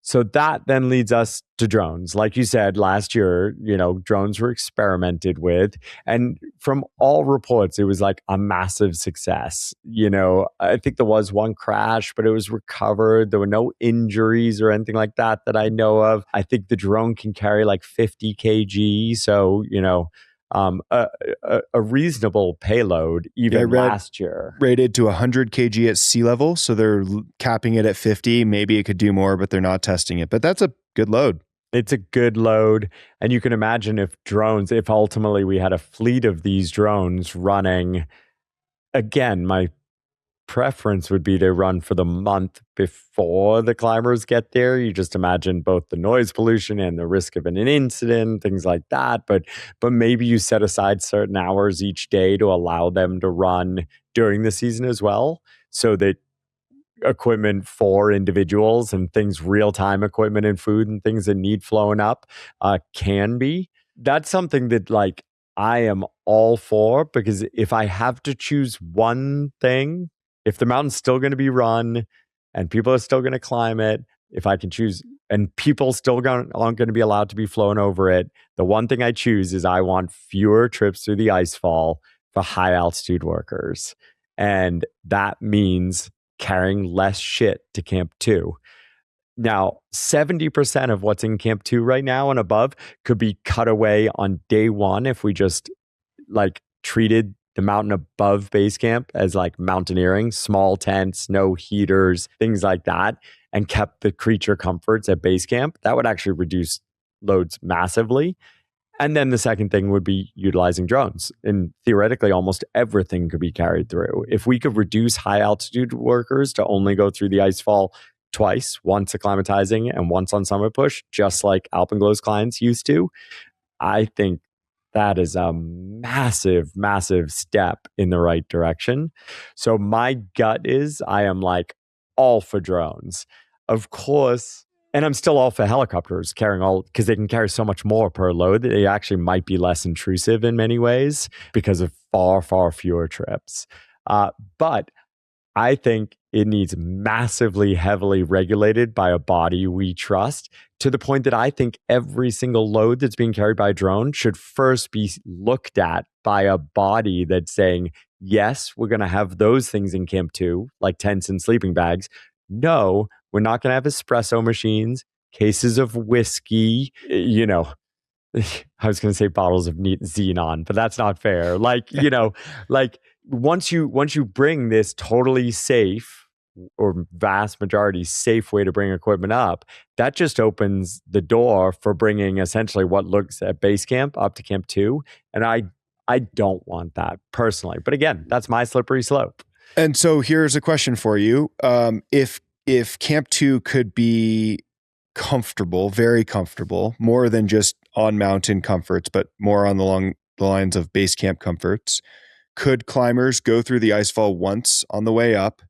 So that then leads us to drones. Like you said, last year, drones were experimented with. And from all reports, it was like a massive success. I think there was one crash, but it was recovered. There were no injuries or anything like that I know of. I think the drone can carry like 50 kg. So, a reasonable payload even last year. Rated to 100 kg at sea level. So they're capping it at 50. Maybe it could do more, but they're not testing it. But that's a good load. It's a good load. And you can imagine if ultimately we had a fleet of these drones running, again, my preference would be to run for the month before the climbers get there. You just imagine both the noise pollution and the risk of an incident, things like that. But maybe you set aside certain hours each day to allow them to run during the season as well, so that equipment for individuals and things, real-time equipment and food and things that need flowing up can be. That's something that like I am all for, because if I have to choose one thing, if the mountain's still going to be run and people are still going to climb it, if I can choose, and people still aren't going to be allowed to be flown over it, the one thing I choose is I want fewer trips through the icefall for high altitude workers. And that means carrying less shit to Camp 2. Now, 70% of what's in Camp 2 right now and above could be cut away on day one if we just like treated the mountain above base camp as like mountaineering, small tents, no heaters, things like that, and kept the creature comforts at base camp. That would actually reduce loads massively. And then the second thing would be utilizing drones. And theoretically, almost everything could be carried through. If we could reduce high altitude workers to only go through the icefall twice, once acclimatizing and once on summit push, just like Alpenglow's clients used to, I think that is a massive, massive step in the right direction. So my gut is I am like all for drones. Of course, and I'm still all for helicopters carrying all, because they can carry so much more per load. They actually might be less intrusive in many ways because of far, far fewer trips. But I think it needs massively heavily regulated by a body we trust, to the point that I think every single load that's being carried by a drone should first be looked at by a body that's saying, yes, we're going to have those things in Camp 2, like tents and sleeping bags. No, we're not going to have espresso machines, cases of whiskey, I was going to say bottles of xenon, but that's not fair. Like, like once you bring this totally safe or vast majority safe way to bring equipment up, that just opens the door for bringing essentially what looks at base camp up to Camp 2. And I don't want that personally. But again, that's my slippery slope. And so here's a question for you. If Camp 2 could be comfortable, very comfortable, more than just on mountain comforts, but more along the lines of base camp comforts, could climbers go through the icefall once on the way up,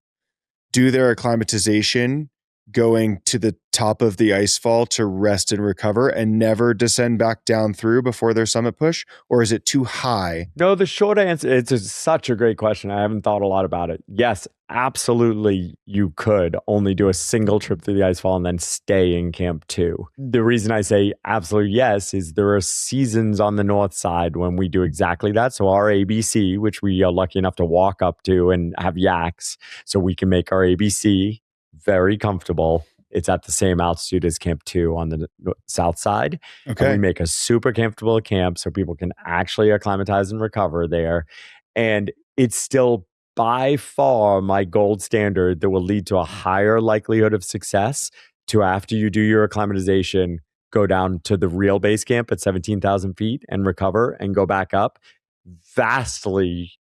do their acclimatization, going to the top of the icefall to rest and recover, and never descend back down through before their summit push? Or is it too high? No, the short answer, it's such a great question. I haven't thought a lot about it. Yes, absolutely, you could only do a single trip through the icefall and then stay in Camp 2. The reason I say absolutely yes is there are seasons on the north side when we do exactly that. So our ABC, which we are lucky enough to walk up to and have yaks, so we can make our ABC very comfortable. It's at the same altitude as Camp 2 on the south side. Okay. And we make a super comfortable camp so people can actually acclimatize and recover there. And it's still by far my gold standard that will lead to a higher likelihood of success to, after you do your acclimatization, go down to the real base camp at 17,000 feet and recover and go back up. Vastly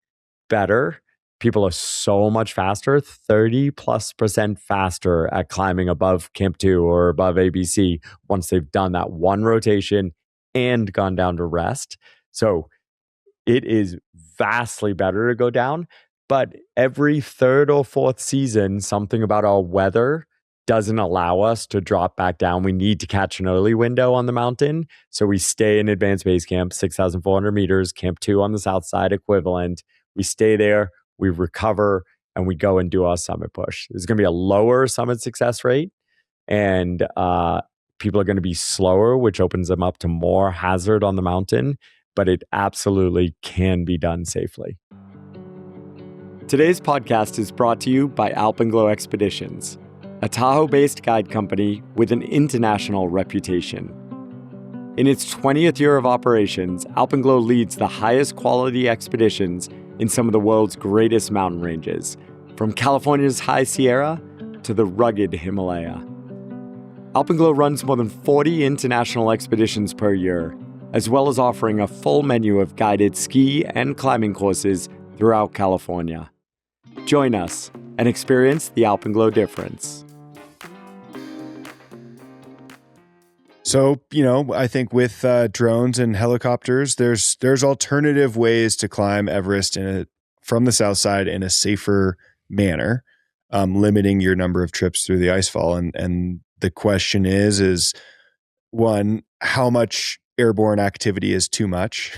better. People are so much faster, 30+% faster at climbing above Camp 2 or above ABC once they've done that one rotation and gone down to rest. So it is vastly better to go down. But every third or fourth season, something about our weather doesn't allow us to drop back down. We need to catch an early window on the mountain. So we stay in advanced base camp, 6,400 meters, Camp 2 on the south side equivalent. We stay there. We recover, and we go and do our summit push. There's going to be a lower summit success rate, and people are going to be slower, which opens them up to more hazard on the mountain, but it absolutely can be done safely. Today's podcast is brought to you by Alpenglow Expeditions, a Tahoe-based guide company with an international reputation. In its 20th year of operations, Alpenglow leads the highest quality expeditions in some of the world's greatest mountain ranges, from California's High Sierra to the rugged Himalaya. Alpenglow runs more than 40 international expeditions per year, as well as offering a full menu of guided ski and climbing courses throughout California. Join us and experience the alpenglow difference. So, I think with drones and helicopters, there's alternative ways to climb Everest from the south side in a safer manner, limiting your number of trips through the icefall. And the question is one, how much airborne activity is too much?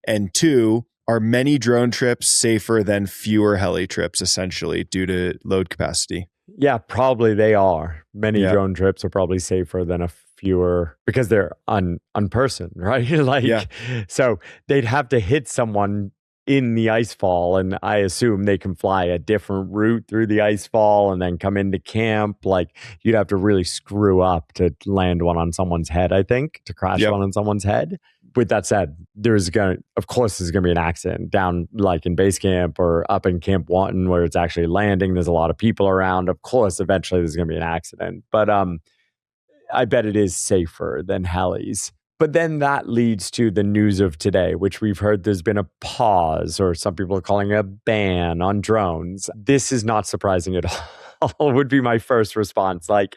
And two, are many drone trips safer than fewer heli trips, essentially, due to load capacity? Yeah, probably they are. Many drone trips are probably safer than a fewer because they're unpersoned, right? So they'd have to hit someone in the icefall, and I assume they can fly a different route through the icefall and then come into camp. Like, you'd have to really screw up to land one on someone's head, I think, to crash one on someone's head. With that said, of course, there's going to be an accident down like in base camp or up in Camp 1 where it's actually landing. There's a lot of people around. Of course, eventually there's going to be an accident. But I bet it is safer than helis. But then that leads to the news of today, which we've heard there's been a pause, or some people are calling it a ban on drones. This is not surprising at all, would be my first response. Like,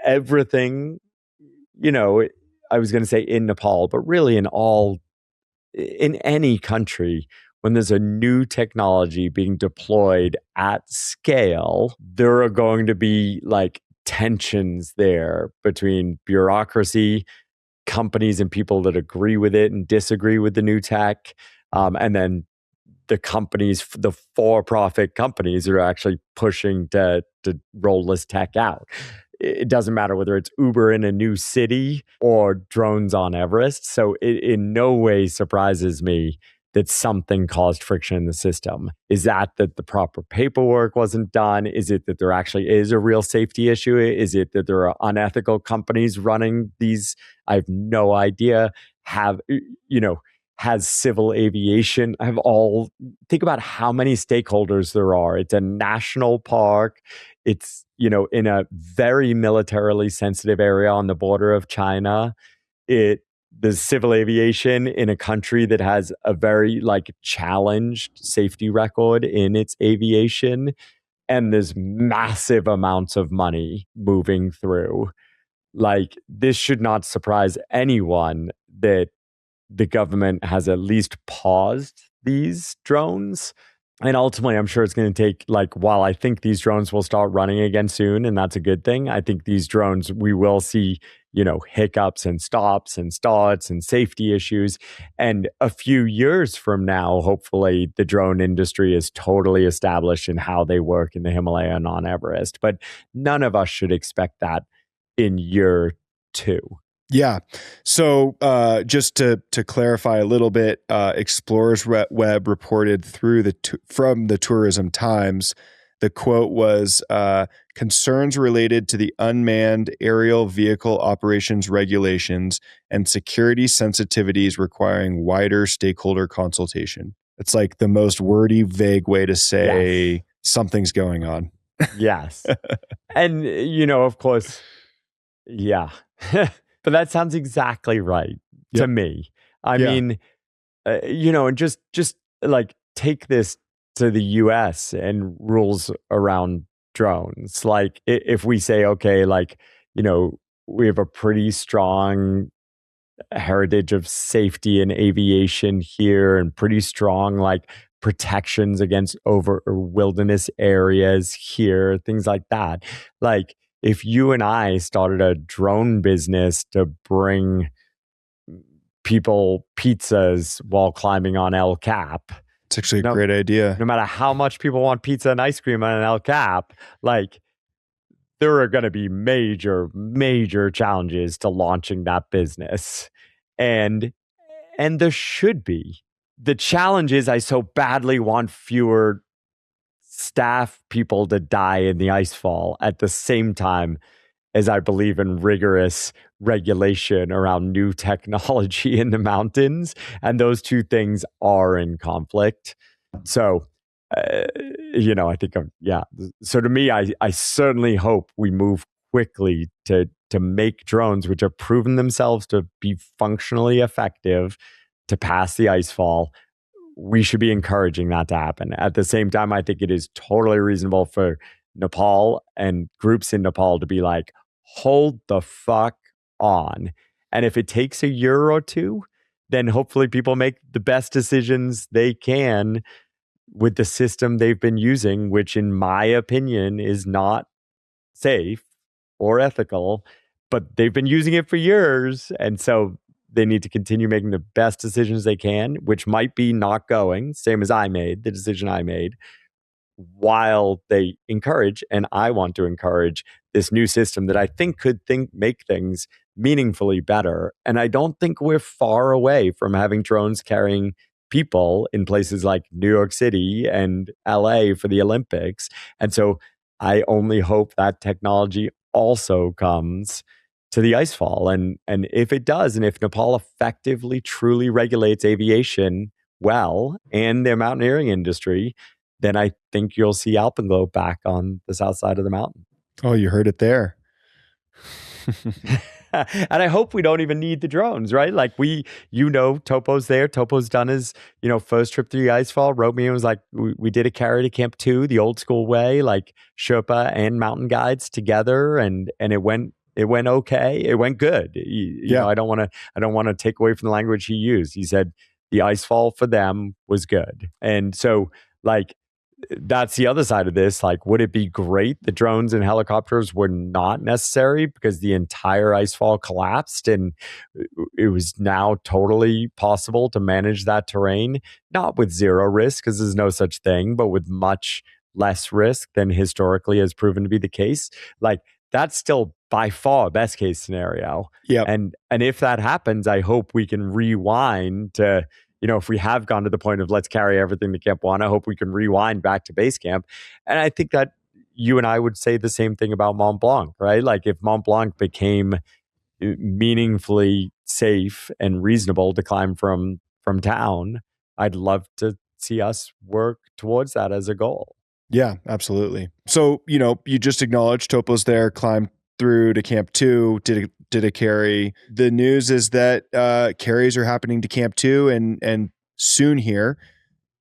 everything, I was going to say in Nepal, but really in any country, when there's a new technology being deployed at scale, there are going to be like tensions there between bureaucracy, companies and people that agree with it and disagree with the new tech, and then the companies, the for-profit companies, are actually pushing to roll this tech out. It doesn't matter whether it's Uber in a new city or drones on Everest. So it in no way surprises me that something caused friction in the system. Is that the proper paperwork wasn't done? Is it that there actually is a real safety issue? Is it that there are unethical companies running these? I have no idea. Has civil aviation, think about how many stakeholders there are. It's a national park. It's, in a very militarily sensitive area on the border of China. The civil aviation in a country that has a very challenged safety record in its aviation. And there's massive amounts of money moving through. This should not surprise anyone that the government has at least paused these drones. And ultimately, I'm sure it's going to take, while I think these drones will start running again soon, and that's a good thing, I think these drones, we will see, hiccups and stops and starts and safety issues. And a few years from now, hopefully, the drone industry is totally established in how they work in the Himalaya and on Everest. But none of us should expect that in year 2. Yeah. So just to clarify a little bit, Explorers Web reported from the Tourism Times, the quote was, concerns related to the unmanned aerial vehicle operations regulations and security sensitivities requiring wider stakeholder consultation. It's like the most wordy, vague way to say something's going on. Yes. And, of course, yeah. But that sounds exactly right to me. I mean, and just take this to the US and rules around drones. If we say, okay, we have a pretty strong heritage of safety in aviation here and pretty strong protections against over or wilderness areas here, things like that. If you and I started a drone business to bring people pizzas while climbing on El Cap, it's actually a great idea. No matter how much people want pizza and ice cream on El Cap, there are going to be major, major challenges to launching that business. And there should be. The challenge is I so badly want fewer staff people to die in the icefall at the same time as I believe in rigorous regulation around new technology in the mountains. And those two things are in conflict. So, I think, So to me, I certainly hope we move quickly to make drones, which have proven themselves to be functionally effective to pass the icefall, we should be encouraging that to happen. At the same time, I think it is totally reasonable for Nepal and groups in Nepal to be like, hold the fuck on. And if it takes a year or two, then hopefully people make the best decisions they can with the system they've been using, which in my opinion is not safe or ethical, but they've been using it for years. And so they need to continue making the best decisions they can, which might be not going, same as I made, the decision I made, while they encourage, and I want to encourage, this new system that I think could make things meaningfully better. And I don't think we're far away from having drones carrying people in places like New York City and LA for the Olympics. And so I only hope that technology also comes to the icefall. And if it does, and if Nepal effectively truly regulates aviation well and their mountaineering industry, then I think you'll see alpenglow back on the south side of the mountain. Oh, you heard it there. And I hope we don't even need the drones, right? Like Topo's there. Topo's done his, first trip through the icefall. Wrote me and was like, we did a carry to Camp 2, the old school way, like Sherpa and mountain guides together, and it went okay. It went good. You know, I don't want to take away from the language he used. He said the icefall for them was good. And so like, that's the other side of this. Like, would it be great the drones and helicopters were not necessary because the entire icefall collapsed and it was now totally possible to manage that terrain, not with zero risk, because there's no such thing, but with much less risk than historically has proven to be the case? Like, that's still by far best case scenario. Yeah. And if that happens, I hope we can rewind to, if we have gone to the point of let's carry everything to Camp 1, I hope we can rewind back to base camp. And I think that you and I would say the same thing about Mont Blanc, right? Like if Mont Blanc became meaningfully safe and reasonable to climb from town, I'd love to see us work towards that as a goal. Yeah, absolutely. So, you just acknowledged Topo's there, climbed through to Camp 2, did a carry. The news is that carries are happening to Camp 2 and soon here,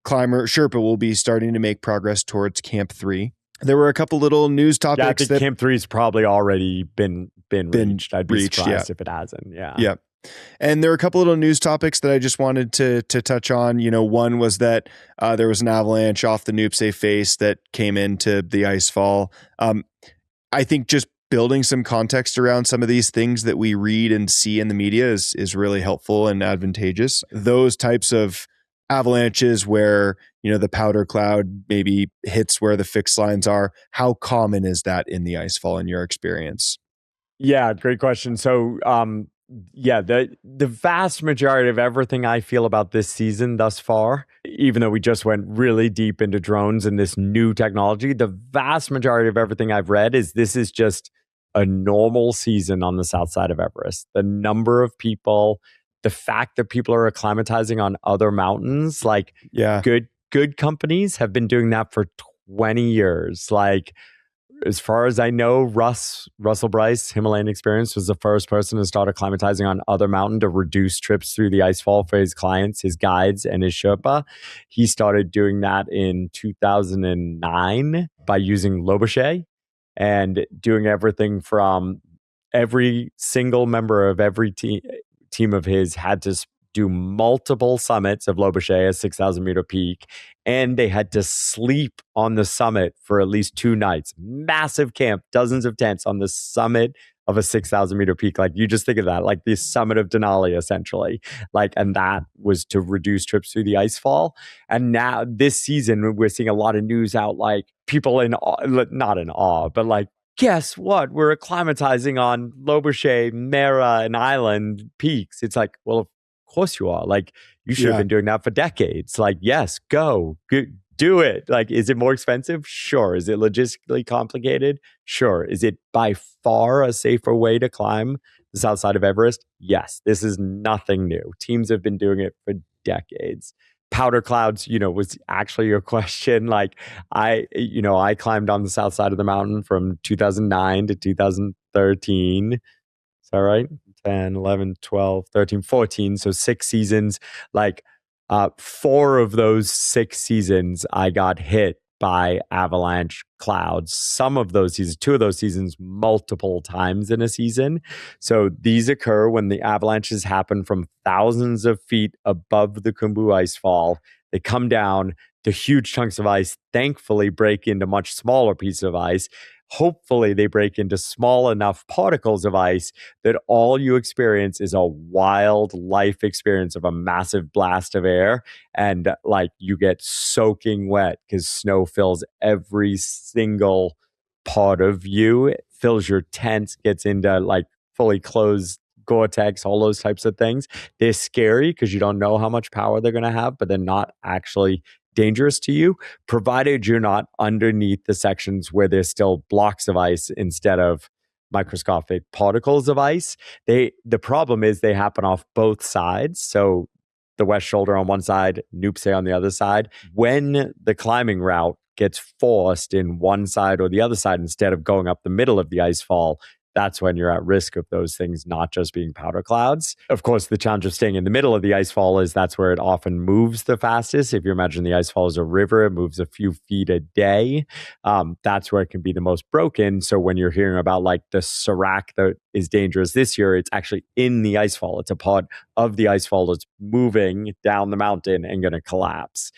Sherpa will be starting to make progress towards Camp 3. There were a couple little news topics. Yeah, I think Camp 3's probably already been reached. I'd be surprised if it hasn't. Yeah. Yeah. And there were a couple little news topics that I just wanted to touch on. One was that there was an avalanche off the Nuptse face that came into the icefall. I think just building some context around some of these things that we read and see in the media is really helpful and advantageous. Those types of avalanches where, the powder cloud maybe hits where the fixed lines are, how common is that in the icefall in your experience? Yeah, great question. So, the vast majority of everything I feel about this season thus far, even though we just went really deep into drones and this new technology, the vast majority of everything I've read is this is just a normal season on the south side of Everest. The number of people, the fact that people are acclimatizing on other mountains, like good companies have been doing that for 20 years. Like, as far as I know, Russell Bryce, Himalayan Experience, was the first person to start acclimatizing on other mountain to reduce trips through the icefall for his clients, his guides, and his Sherpa. He started doing that in 2009 by using Lobochet and doing everything from every single member of every team of his had to do multiple summits of Lobochet, a 6,000 meter peak, and they had to sleep on the summit for at least 2 nights. Massive camp, dozens of tents on the summit of a 6,000 meter peak. Like, you just think of that, like the summit of Denali, essentially. Like, and that was to reduce trips through the icefall. And now this season, we're seeing a lot of news out, like people in awe, not in awe, but like, guess what? We're acclimatizing on Lobochet, Mera, and Island peaks. It's like, well, of course you are. Like, you should have been doing that for decades. Like, yes, go do it. Like, is it more expensive? Sure. Is it logistically complicated? Sure. Is it by far a safer way to climb the south side of Everest? Yes. This is nothing new. Teams have been doing it for decades. Powder clouds, was actually your question. Like, I climbed on the south side of the mountain from 2009 to 2013. Is that right? 10, 11, 12, 13, 14. So 6 seasons. Like, 4 of those 6 seasons, I got hit by avalanche clouds. Some of those seasons, 2 of those seasons, multiple times in a season. So these occur when the avalanches happen from thousands of feet above the Khumbu icefall. They come down to huge chunks of ice, thankfully break into much smaller pieces of ice. Hopefully, they break into small enough particles of ice that all you experience is a wild life experience of a massive blast of air. And like you get soaking wet because snow fills every single part of you. It fills your tent, gets into like fully closed Gore-Tex, all those types of things. They're scary because you don't know how much power they're going to have, but they're not actually dangerous to you, provided you're not underneath the sections where there's still blocks of ice instead of microscopic particles of ice. The problem is they happen off both sides. So the west shoulder on one side, Noopse on the other side. When the climbing route gets forced in one side or the other side instead of going up the middle of the ice fall, that's when you're at risk of those things not just being powder clouds. Of course, the challenge of staying in the middle of the ice fall is that's where it often moves the fastest. If you imagine the ice fall is a river, it moves a few feet a day. That's where it can be the most broken. So when you're hearing about like the Serac that is dangerous this year, it's actually in the ice fall. It's a part of the ice fall that's moving down the mountain and going to collapse.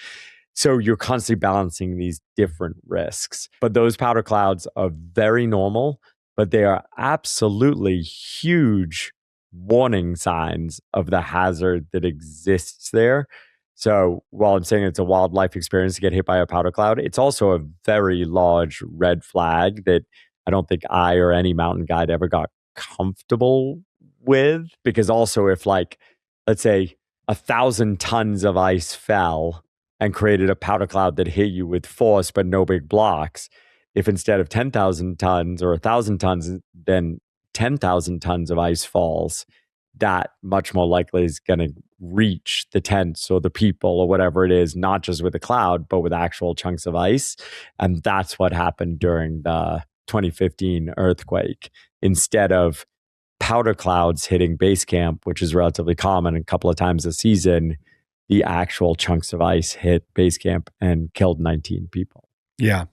So you're constantly balancing these different risks. But those powder clouds are very normal, but they are absolutely huge warning signs of the hazard that exists there. So while I'm saying it's a wildlife experience to get hit by a powder cloud, it's also a very large red flag that I don't think I or any mountain guide ever got comfortable with. Because also if like, let's say 1,000 tons of ice fell and created a powder cloud that hit you with force, but no big blocks, if instead of 10,000 tons or 1,000 tons, then 10,000 tons of ice falls, that much more likely is going to reach the tents or the people or whatever it is, not just with a cloud, but with actual chunks of ice. And that's what happened during the 2015 earthquake. Instead of powder clouds hitting base camp, which is relatively common a couple of times a season, the actual chunks of ice hit base camp and killed 19 people. Yeah.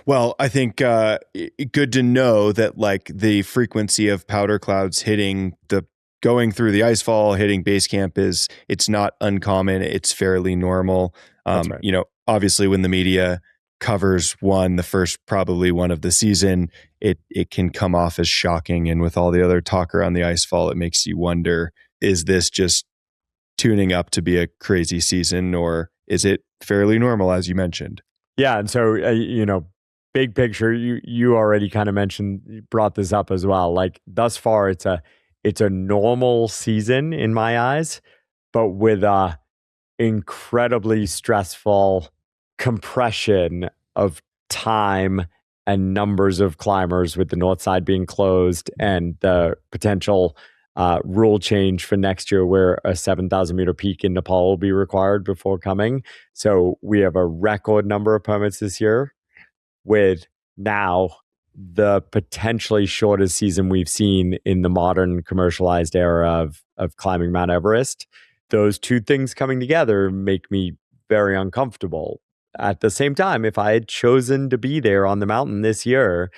Well, I think good to know that like the frequency of powder clouds hitting the going through the icefall, hitting base camp it's not uncommon. It's fairly normal. That's right. You know, obviously when the media covers the first probably one of the season, it can come off as shocking. And with all the other talk around the icefall, it makes you wonder, is this just tuning up to be a crazy season, or is it fairly normal, as you mentioned? Yeah. And so, big picture, you already kind of mentioned, you brought this up as well. Like thus far, it's a normal season in my eyes, but with a incredibly stressful compression of time and numbers of climbers, with the north side being closed and the potential rule change for next year where a 7,000 meter peak in Nepal will be required before coming. So we have a record number of permits this year, with now the potentially shortest season we've seen in the modern commercialized era of climbing Mount Everest. Those two things coming together make me very uncomfortable. At the same time, if I had chosen to be there on the mountain this year,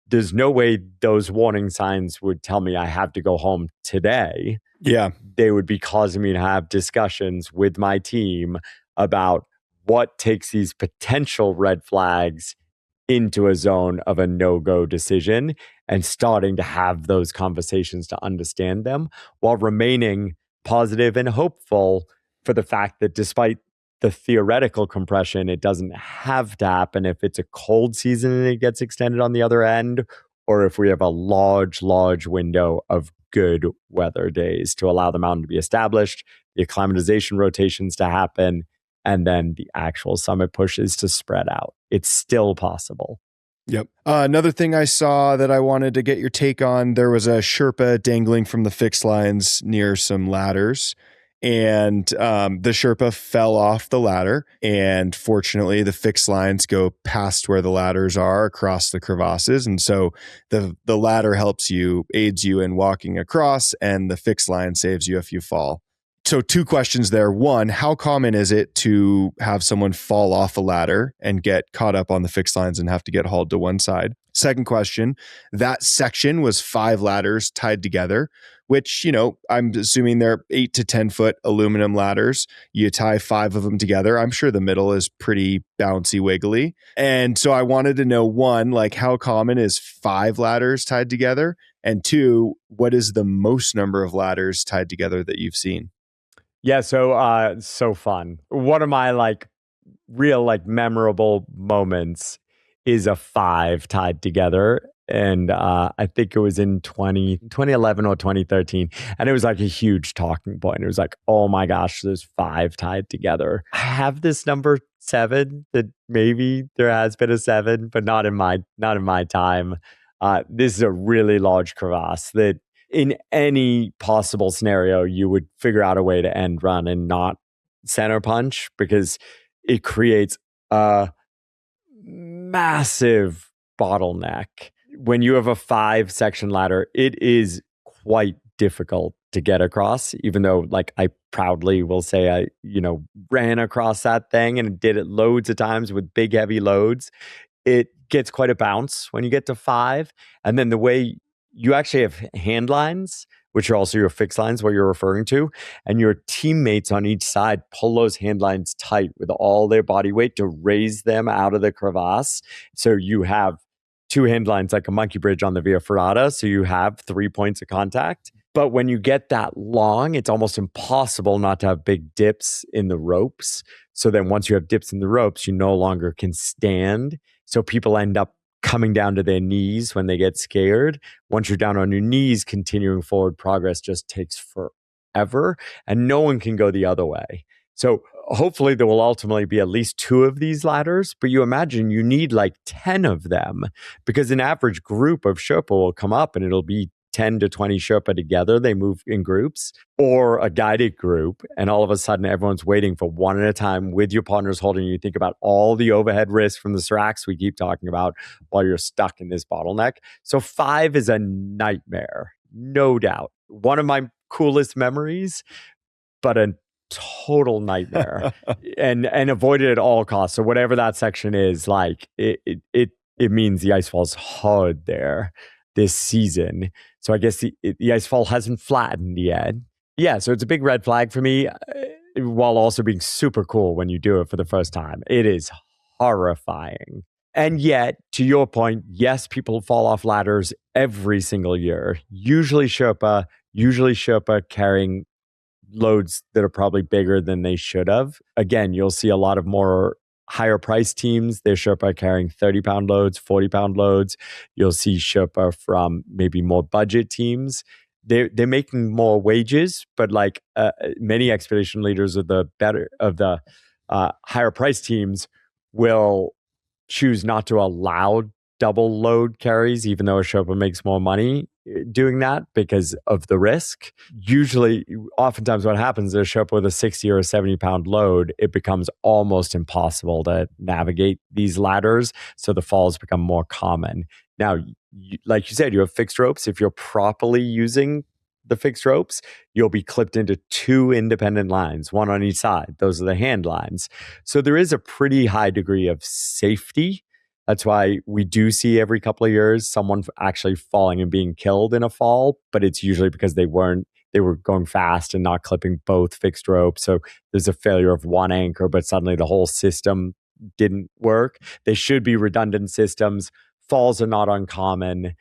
there's no way those warning signs would tell me I have to go home today. Yeah. They would be causing me to have discussions with my team about what takes these potential red flags into a zone of a no-go decision, and starting to have those conversations to understand them while remaining positive and hopeful for the fact that despite the theoretical compression, it doesn't have to happen if it's a cold season and it gets extended on the other end, or if we have a large window of good weather days to allow the mountain to be established, the acclimatization rotations to happen, and then the actual summit pushes to spread out. It's still possible. Yep. Another thing I saw that I wanted to get your take on, there was a Sherpa dangling from the fixed lines near some ladders, and the Sherpa fell off the ladder, and fortunately the fixed lines go past where the ladders are across the crevasses, and so the ladder aids you in walking across, and the fixed line saves you if you fall. So two questions there. One, how common is it to have someone fall off a ladder and get caught up on the fixed lines and have to get hauled to one side? Second question, that section was 5 ladders tied together, which, I'm assuming they're 8 to 10 foot aluminum ladders. You tie 5 of them together. I'm sure the middle is pretty bouncy wiggly. And so I wanted to know, one, like how common is 5 ladders tied together? And two, what is the most number of ladders tied together that you've seen? Yeah, so fun. One of my real memorable moments is a 5 tied together. And I think it was in 2011 or 2013. And it was like a huge talking point. It was like, oh my gosh, there's 5 tied together. I have this number 7 that maybe there has been a 7, but not in my time. This is a really large crevasse that in any possible scenario, you would figure out a way to end run and not center punch because it creates a massive bottleneck. When you have a 5-section ladder, it is quite difficult to get across, even though I proudly will say I, ran across that thing and did it loads of times with big, heavy loads. It gets quite a bounce when you get to 5. And then the way you actually have hand lines, which are also your fixed lines, what you're referring to, and your teammates on each side pull those hand lines tight with all their body weight to raise them out of the crevasse. So you have 2 hand lines like a monkey bridge on the Via Ferrata. So you have 3 points of contact. But when you get that long, it's almost impossible not to have big dips in the ropes. So then once you have dips in the ropes, you no longer can stand. So people end up coming down to their knees when they get scared. Once you're down on your knees, continuing forward progress just takes forever, and no one can go the other way. So hopefully there will ultimately be at least 2 of these ladders, but you imagine you need 10 of them because an average group of Sherpa will come up and it'll be 10 to 20 Sherpa together. They move in groups or a guided group. And all of a sudden, everyone's waiting for one at a time with your partners holding you. Think about all the overhead risk from the seracs we keep talking about while you're stuck in this bottleneck. So 5 is a nightmare, no doubt. One of my coolest memories, but a total nightmare and avoided at all costs. So whatever that section is, it means the ice fall's hard there this season. So I guess the ice fall hasn't flattened yet. Yeah, so it's a big red flag for me, while also being super cool when you do it for the first time. It is horrifying. And yet, to your point, yes, people fall off ladders every single year. Usually Sherpa carrying loads that are probably bigger than they should have. Again, you'll see a lot of more higher price teams. They're Sherpa carrying 30-pound loads, 40-pound loads. You'll see Sherpa from maybe more budget teams. They're making more wages, but many expedition leaders of the higher price teams will choose not to allow double load carries, even though a Sherpa makes more money doing that because of the risk. Usually, oftentimes what happens is a Sherpa with a 60 or a 70-pound load, it becomes almost impossible to navigate these ladders. So the falls become more common. Now, like you said, you have fixed ropes. If you're properly using the fixed ropes, you'll be clipped into 2 independent lines, one on each side. Those are the hand lines. So there is a pretty high degree of safety. That's why we do see every couple of years someone actually falling and being killed in a fall, but it's usually because they were going fast and not clipping both fixed ropes. So there's a failure of one anchor, but suddenly the whole system didn't work. They should be redundant systems. Falls are not uncommon,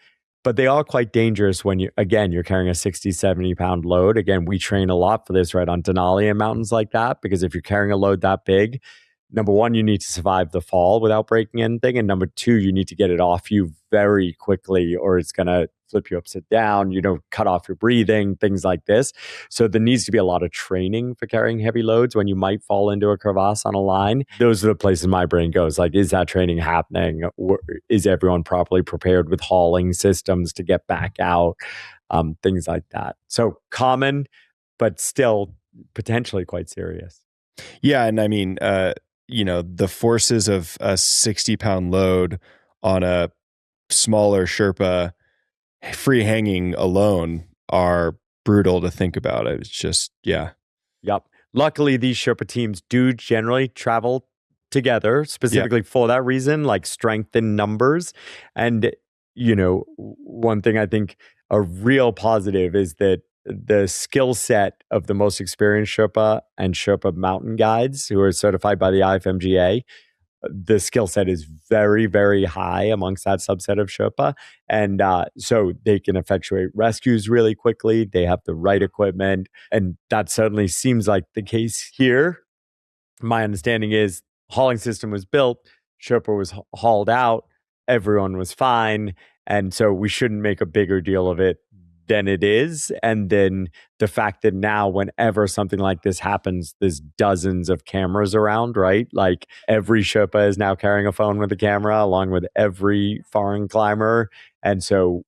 but they are quite dangerous when you're carrying a 60, 70-pound load. Again, we train a lot for this, right, on Denali and mountains like that, because if you're carrying a load that big, number one, you need to survive the fall without breaking anything. And number two, you need to get it off you very quickly or it's going to flip you upside down, cut off your breathing, things like this. So there needs to be a lot of training for carrying heavy loads when you might fall into a crevasse on a line. Those are the places my brain goes, is that training happening? Is everyone properly prepared with hauling systems to get back out? Things like that. So common, but still potentially quite serious. Yeah. And I mean, the forces of a 60-pound load on a smaller Sherpa free hanging alone are brutal to think about. It's just, yeah. Yep. Luckily, these Sherpa teams do generally travel together specifically for that reason, like strength in numbers. And, one thing I think a real positive is that the skill set of the most experienced Sherpa and Sherpa mountain guides who are certified by the IFMGA, the skill set is very, very high amongst that subset of Sherpa. And so they can effectuate rescues really quickly. They have the right equipment. And that certainly seems like the case here. My understanding is hauling system was built, Sherpa was hauled out, everyone was fine. And so we shouldn't make a bigger deal of it than it is. And then the fact that now, whenever something like this happens, there's dozens of cameras around, right? Like every Sherpa is now carrying a phone with a camera, along with every foreign climber. And so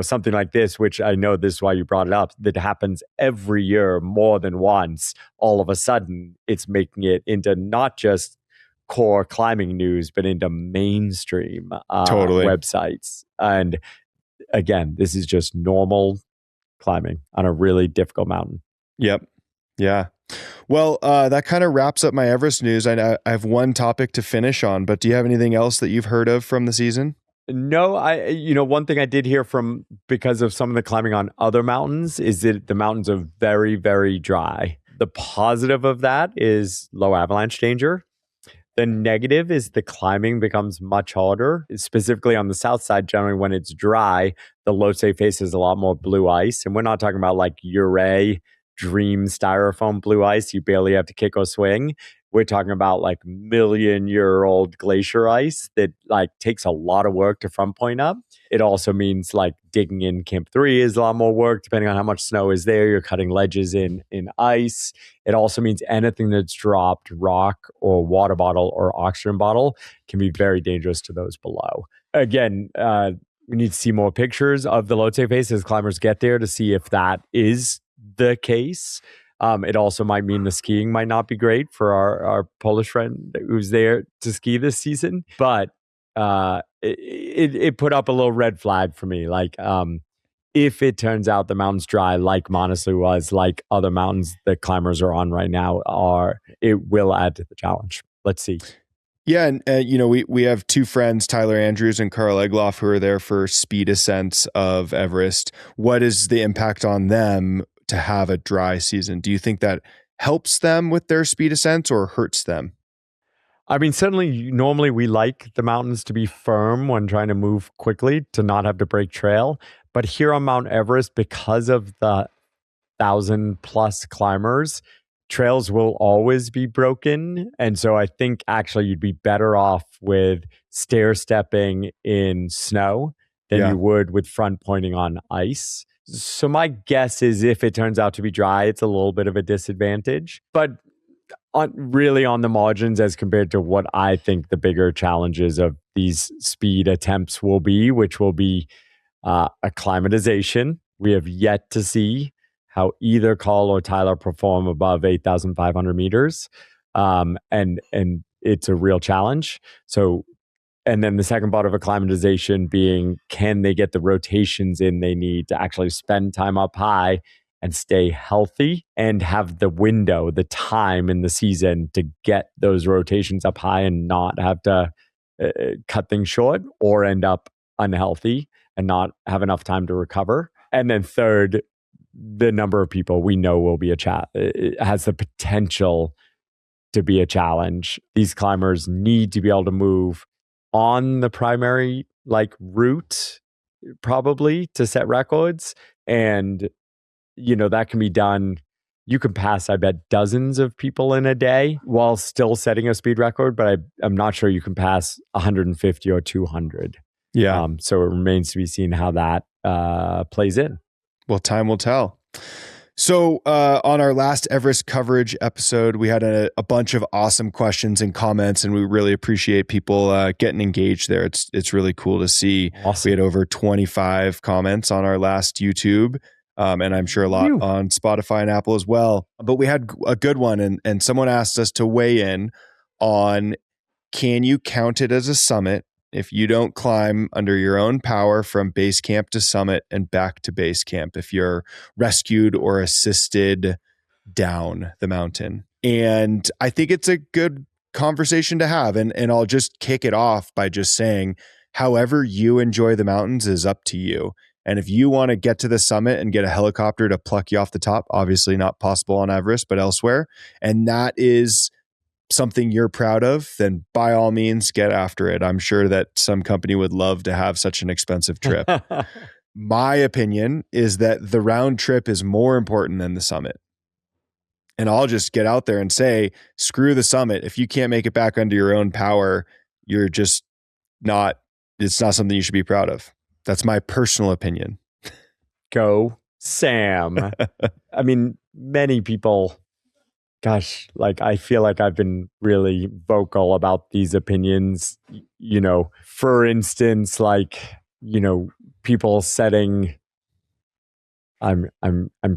something like this, which I know this is why you brought it up, that happens every year more than once, all of a sudden it's making it into not just core climbing news, but into mainstream websites. And again, this is just normal climbing on a really difficult mountain. Yep. Yeah. Well, that kind of wraps up my Everest news. I have one topic to finish on, but do you have anything else that you've heard of from the season? No, one thing I did hear from, because of some of the climbing on other mountains, is that the mountains are very, very dry. The positive of that is low avalanche danger. The negative is the climbing becomes much harder, specifically on the south side. Generally, when it's dry, the Lhotse faces a lot more blue ice. And we're not talking about like Uray, dream styrofoam blue ice. You barely have to kick or swing. We're talking about like million-year-old glacier ice that like takes a lot of work to front point up. It also means like digging in Camp 3 is a lot more work, depending on how much snow is there. You're cutting ledges in ice. It also means anything that's dropped, rock or water bottle or oxygen bottle, can be very dangerous to those below. Again, we need to see more pictures of the Lhotse face as climbers get there to see if that is the case. It also might mean the skiing might not be great for our Polish friend who's there to ski this season. But it put up a little red flag for me. Like, if it turns out the mountain's dry, like Manaslu was, like other mountains that climbers are on right now it will add to the challenge. Let's see. Yeah, and we have two friends, Tyler Andrews and Carl Egloff, who are there for speed ascents of Everest. What is the impact on them to have a dry season? Do you think that helps them with their speed ascents or hurts them? I mean, certainly, normally we like the mountains to be firm when trying to move quickly, to not have to break trail. But here on Mount Everest, because of the 1,000+ climbers, trails will always be broken. And so I think actually you'd be better off with stair stepping in snow than you would with front pointing on ice. So my guess is if it turns out to be dry, it's a little bit of a disadvantage. But really on the margins as compared to what I think the bigger challenges of these speed attempts will be, which will be acclimatization. We have yet to see how either Carl or Tyler perform above 8,500 meters. And it's a real challenge. So, and then the second part of acclimatization being, can they get the rotations in they need to actually spend time up high and stay healthy and have the window, the time in the season to get those rotations up high and not have to cut things short or end up unhealthy and not have enough time to recover. And then third, the number of people we know will be it has the potential to be a challenge. These climbers need to be able to move on the primary route, probably, to set records. And that can be done. You can pass, I bet, dozens of people in a day while still setting a speed record, but I'm not sure you can pass 150 or 200. Yeah. So it remains to be seen how that plays in. Well, time will tell. So on our last Everest coverage episode, we had a bunch of awesome questions and comments, and we really appreciate people getting engaged there. It's really cool to see. Awesome. We had over 25 comments on our last YouTube. And I'm sure a lot on Spotify and Apple as well. But we had a good one, and someone asked us to weigh in on, can you count it as a summit if you don't climb under your own power from base camp to summit and back to base camp? If you're rescued or assisted down the mountain. And I think it's a good conversation to have. And I'll just kick it off by just saying, however you enjoy the mountains is up to you. And if you want to get to the summit and get a helicopter to pluck you off the top, obviously not possible on Everest, but elsewhere, and that is something you're proud of, then by all means get after it. I'm sure that some company would love to have such an expensive trip. My opinion is that the round trip is more important than the summit. And I'll just get out there and say, screw the summit. If you can't make it back under your own power, you're just not, it's not something you should be proud of. That's my personal opinion. Go Sam. I mean, many people, gosh, like I feel like I've been really vocal about these opinions. You know, for instance, like, you know, people setting, I'm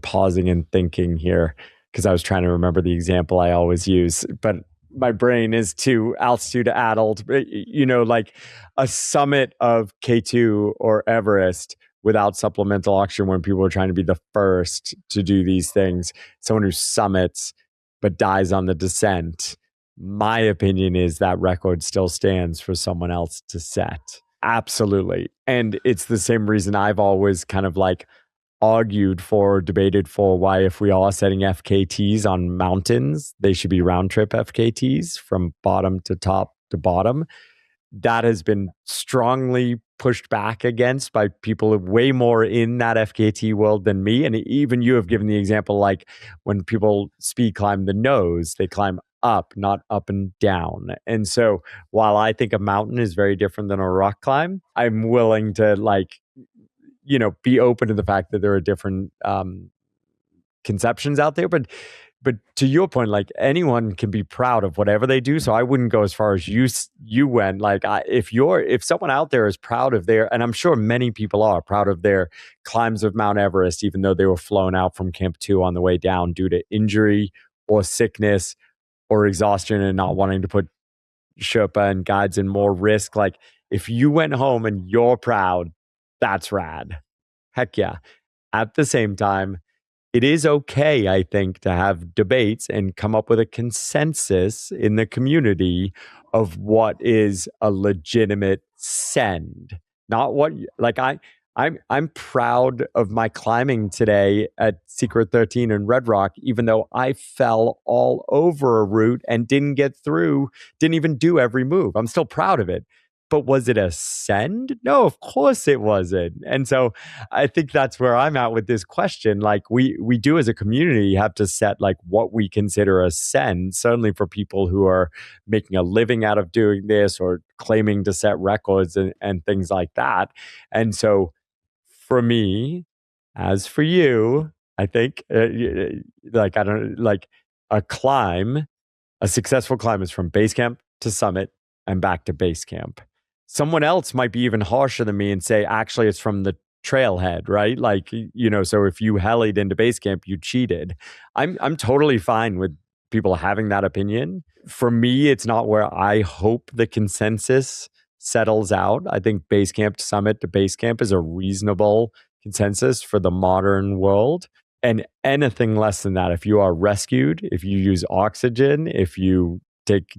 pausing and thinking here because I was trying to remember the example I always use, but my brain is too altitude addled. You know, like a summit of K2 or Everest without supplemental oxygen when people are trying to be the first to do these things, someone who summits but dies on the descent. My opinion is that record still stands for someone else to set. Absolutely. And it's the same reason I've always kind of like argued for, debated for why if we are setting FKTs on mountains, they should be round trip FKTs from bottom to top to bottom. That has been strongly pushed back against by people way more in that FKT world than me. And even you have given the example, like when people speed climb the nose, they climb up, not up and down. And so while I think a mountain is very different than a rock climb, I'm willing to like, you know, be open to the fact that there are different conceptions out there. But to your point, like anyone can be proud of whatever they do. So I wouldn't go as far as you went. Like if someone out there is proud of their, and I'm sure many people are proud of their climbs of Mount Everest, even though they were flown out from Camp 2 on the way down due to injury or sickness or exhaustion and not wanting to put Sherpa and guides in more risk. Like if you went home and you're proud, that's rad. Heck yeah. At the same time, it is okay, I think, to have debates and come up with a consensus in the community of what is a legitimate send. Not what, like I'm proud of my climbing today at Secret 13 in Red Rock, even though I fell all over a route and didn't get through, didn't even do every move. I'm still proud of it. But was it a send? No, of course it wasn't. And so I think that's where I'm at with this question. Like we do as a community have to set like what we consider a send, certainly for people who are making a living out of doing this or claiming to set records and things like that. And so for me, as for you, I think like I don't like a climb, a successful climb is from base camp to summit and back to base camp. Someone else might be even harsher than me and say, actually, it's from the trailhead, right? Like, you know, so if you helied into base camp, you cheated. I'm totally fine with people having that opinion. For me, it's not where I hope the consensus settles out. I think base camp to summit to base camp is a reasonable consensus for the modern world. And anything less than that, if you are rescued, if you use oxygen, if you take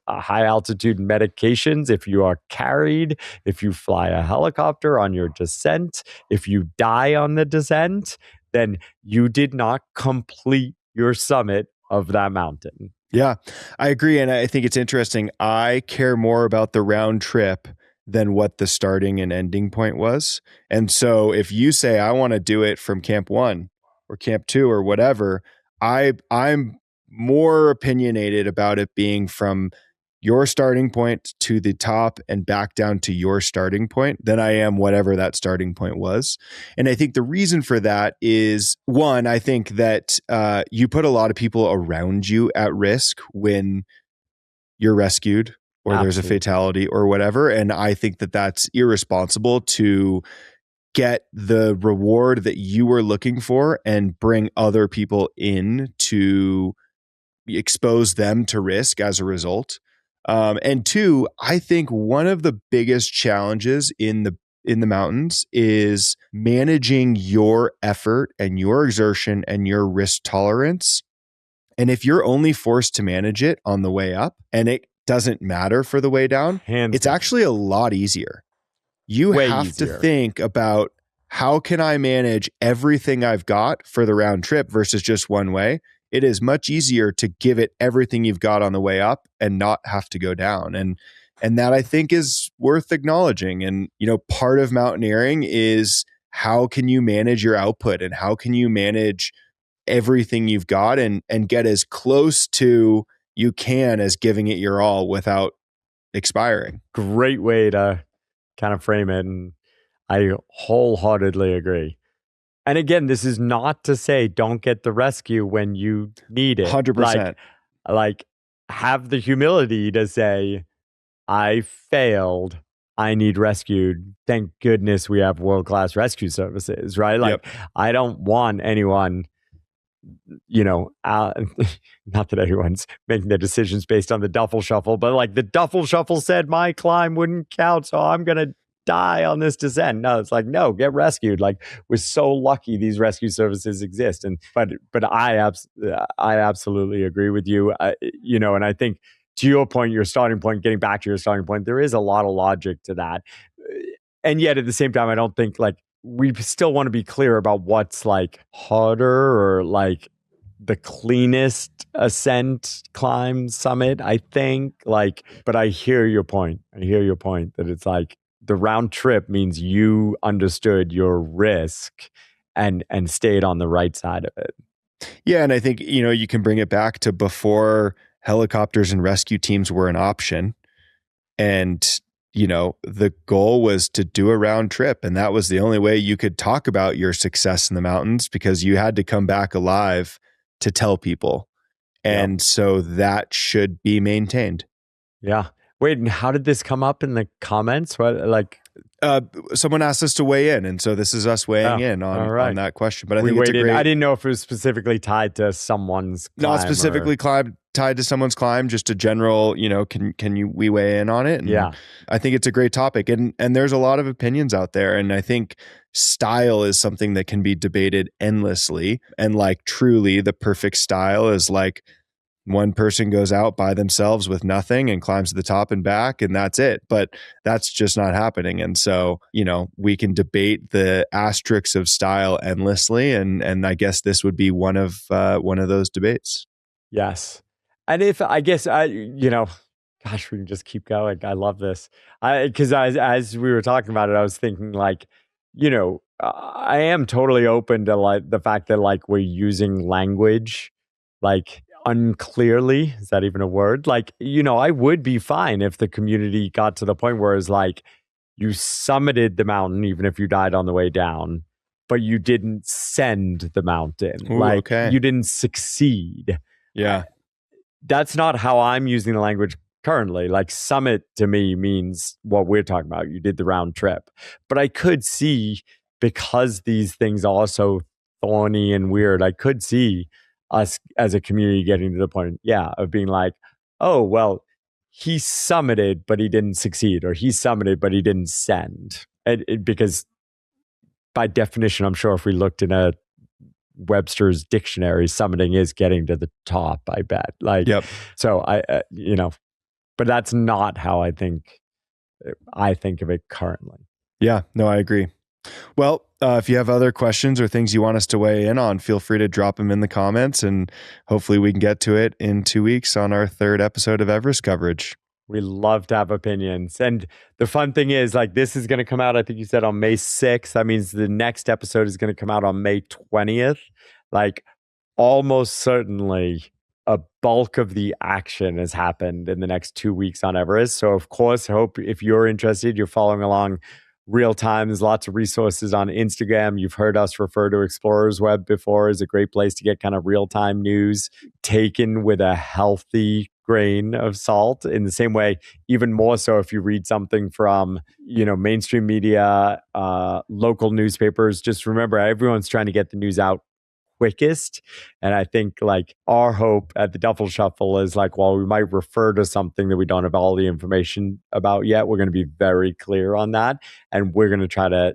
high altitude medications, if you are carried, if you fly a helicopter on your descent, if you die on the descent, then you did not complete your summit of that mountain. Yeah, I agree. And I think it's interesting. I care more about the round trip than what the starting and ending point was. And so if you say, I want to do it from Camp 1 or Camp 2 or whatever, I'm more opinionated about it being from your starting point to the top and back down to your starting point than I am whatever that starting point was. And I think the reason for that is, one, I think that you put a lot of people around you at risk when you're rescued or Absolutely. There's a fatality or whatever. And I think that that's irresponsible to get the reward that you were looking for and bring other people in to expose them to risk as a result. And two, I think one of the biggest challenges in in the mountains is managing your effort and your exertion and your risk tolerance. And if you're only forced to manage it on the way up and it doesn't matter for the way down, it's actually a lot easier. You have to think about, how can I manage everything I've got for the round trip versus just one way? It is much easier to give it everything you've got on the way up and not have to go down. And that, I think, is worth acknowledging. And, part of mountaineering is, how can you manage your output and how can you manage everything you've got and get as close to you can as giving it your all without expiring. Great way to kind of frame it. And I wholeheartedly agree. And again, this is not to say don't get the rescue when you need it. 100%. Like have the humility to say, I failed. I need rescued. Thank goodness we have world-class rescue services, right? Like, I don't want anyone, not that everyone's making their decisions based on the duffel shuffle, but like the duffel shuffle said my climb wouldn't count, so I'm going to die on this descent. No, it's like, no, get rescued. Like, we're so lucky these rescue services exist. But I absolutely agree with you. And I think, to your point, your starting point, getting back to your starting point, there is a lot of logic to that. And yet at the same time, I don't think we still want to be clear about what's like harder or like the cleanest ascent, climb, summit, I think. But I hear your point. That it's like the round trip means you understood your risk and stayed on the right side of it. Yeah. And I think, you can bring it back to before helicopters and rescue teams were an option. And, the goal was to do a round trip. And that was the only way you could talk about your success in the mountains, because you had to come back alive to tell people. And so that should be maintained. Yeah. Wait, and how did this come up in the comments? What, someone asked us to weigh in, and so this is us weighing in on that question. But I think it's a great. I didn't know if it was specifically tied to someone's climb. Not specifically tied to someone's climb, just a general. We weigh in on it? And I think it's a great topic, and there's a lot of opinions out there, and I think style is something that can be debated endlessly. And truly, the perfect style is one person goes out by themselves with nothing and climbs to the top and back, and that's it. But that's just not happening. And so, we can debate the asterisks of style endlessly. And I guess this would be one of those debates. Yes. And if, I guess, gosh, we can just keep going. I love this. Because as we were talking about it, I was thinking I am totally open to the fact that we're using language unclearly. Is that even a word? I would be fine if the community got to the point where it's you summited the mountain, even if you died on the way down, but you didn't send the mountain. Ooh, you didn't succeed. Yeah. That's not how I'm using the language currently. Summit to me means what we're talking about. You did the round trip. But I could see, because these things are so thorny and weird, I could see us as a community getting to the point, of being oh, well, he summited, but he didn't succeed, or he summited, but he didn't send. Because by definition, I'm sure if we looked in a Webster's dictionary, summiting is getting to the top, I bet. So but that's not how I think of it currently. Yeah, no, I agree. Well, if you have other questions or things you want us to weigh in on, feel free to drop them in the comments, and hopefully we can get to it in 2 weeks on our 3rd episode of Everest coverage. We love to have opinions. And the fun thing is, this is going to come out, I think you said, on May 6th. That means the next episode is going to come out on May 20th. Almost certainly a bulk of the action has happened in the next 2 weeks on Everest. So, of course, I hope if you're interested, you're following along real time. There's lots of resources on Instagram. You've heard us refer to Explorers Web before as a great place to get kind of real-time news taken with a healthy grain of salt. In the same way, even more so if you read something from, mainstream media, local newspapers. Just remember, everyone's trying to get the news out quickest. And I think like our hope at the Duffel Shuffle is like, while we might refer to something that we don't have all the information about yet, we're going to be very clear on that. And we're going to try to,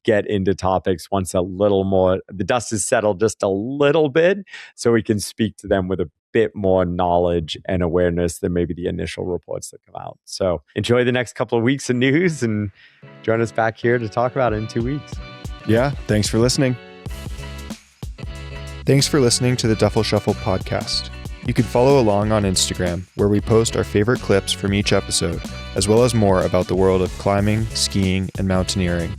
get into topics once a little more, the dust is settled just a little bit, so we can speak to them with a bit more knowledge and awareness than maybe the initial reports that come out. So enjoy the next couple of weeks of news and join us back here to talk about it in 2 weeks. Yeah, thanks for listening. Thanks for listening to the Duffel Shuffle podcast. You can follow along on Instagram, where we post our favorite clips from each episode, as well as more about the world of climbing, skiing, and mountaineering.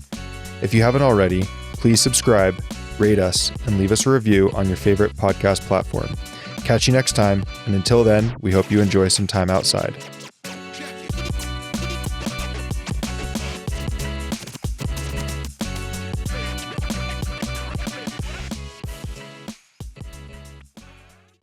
If you haven't already, please subscribe, rate us, and leave us a review on your favorite podcast platform. Catch you next time, and until then, we hope you enjoy some time outside.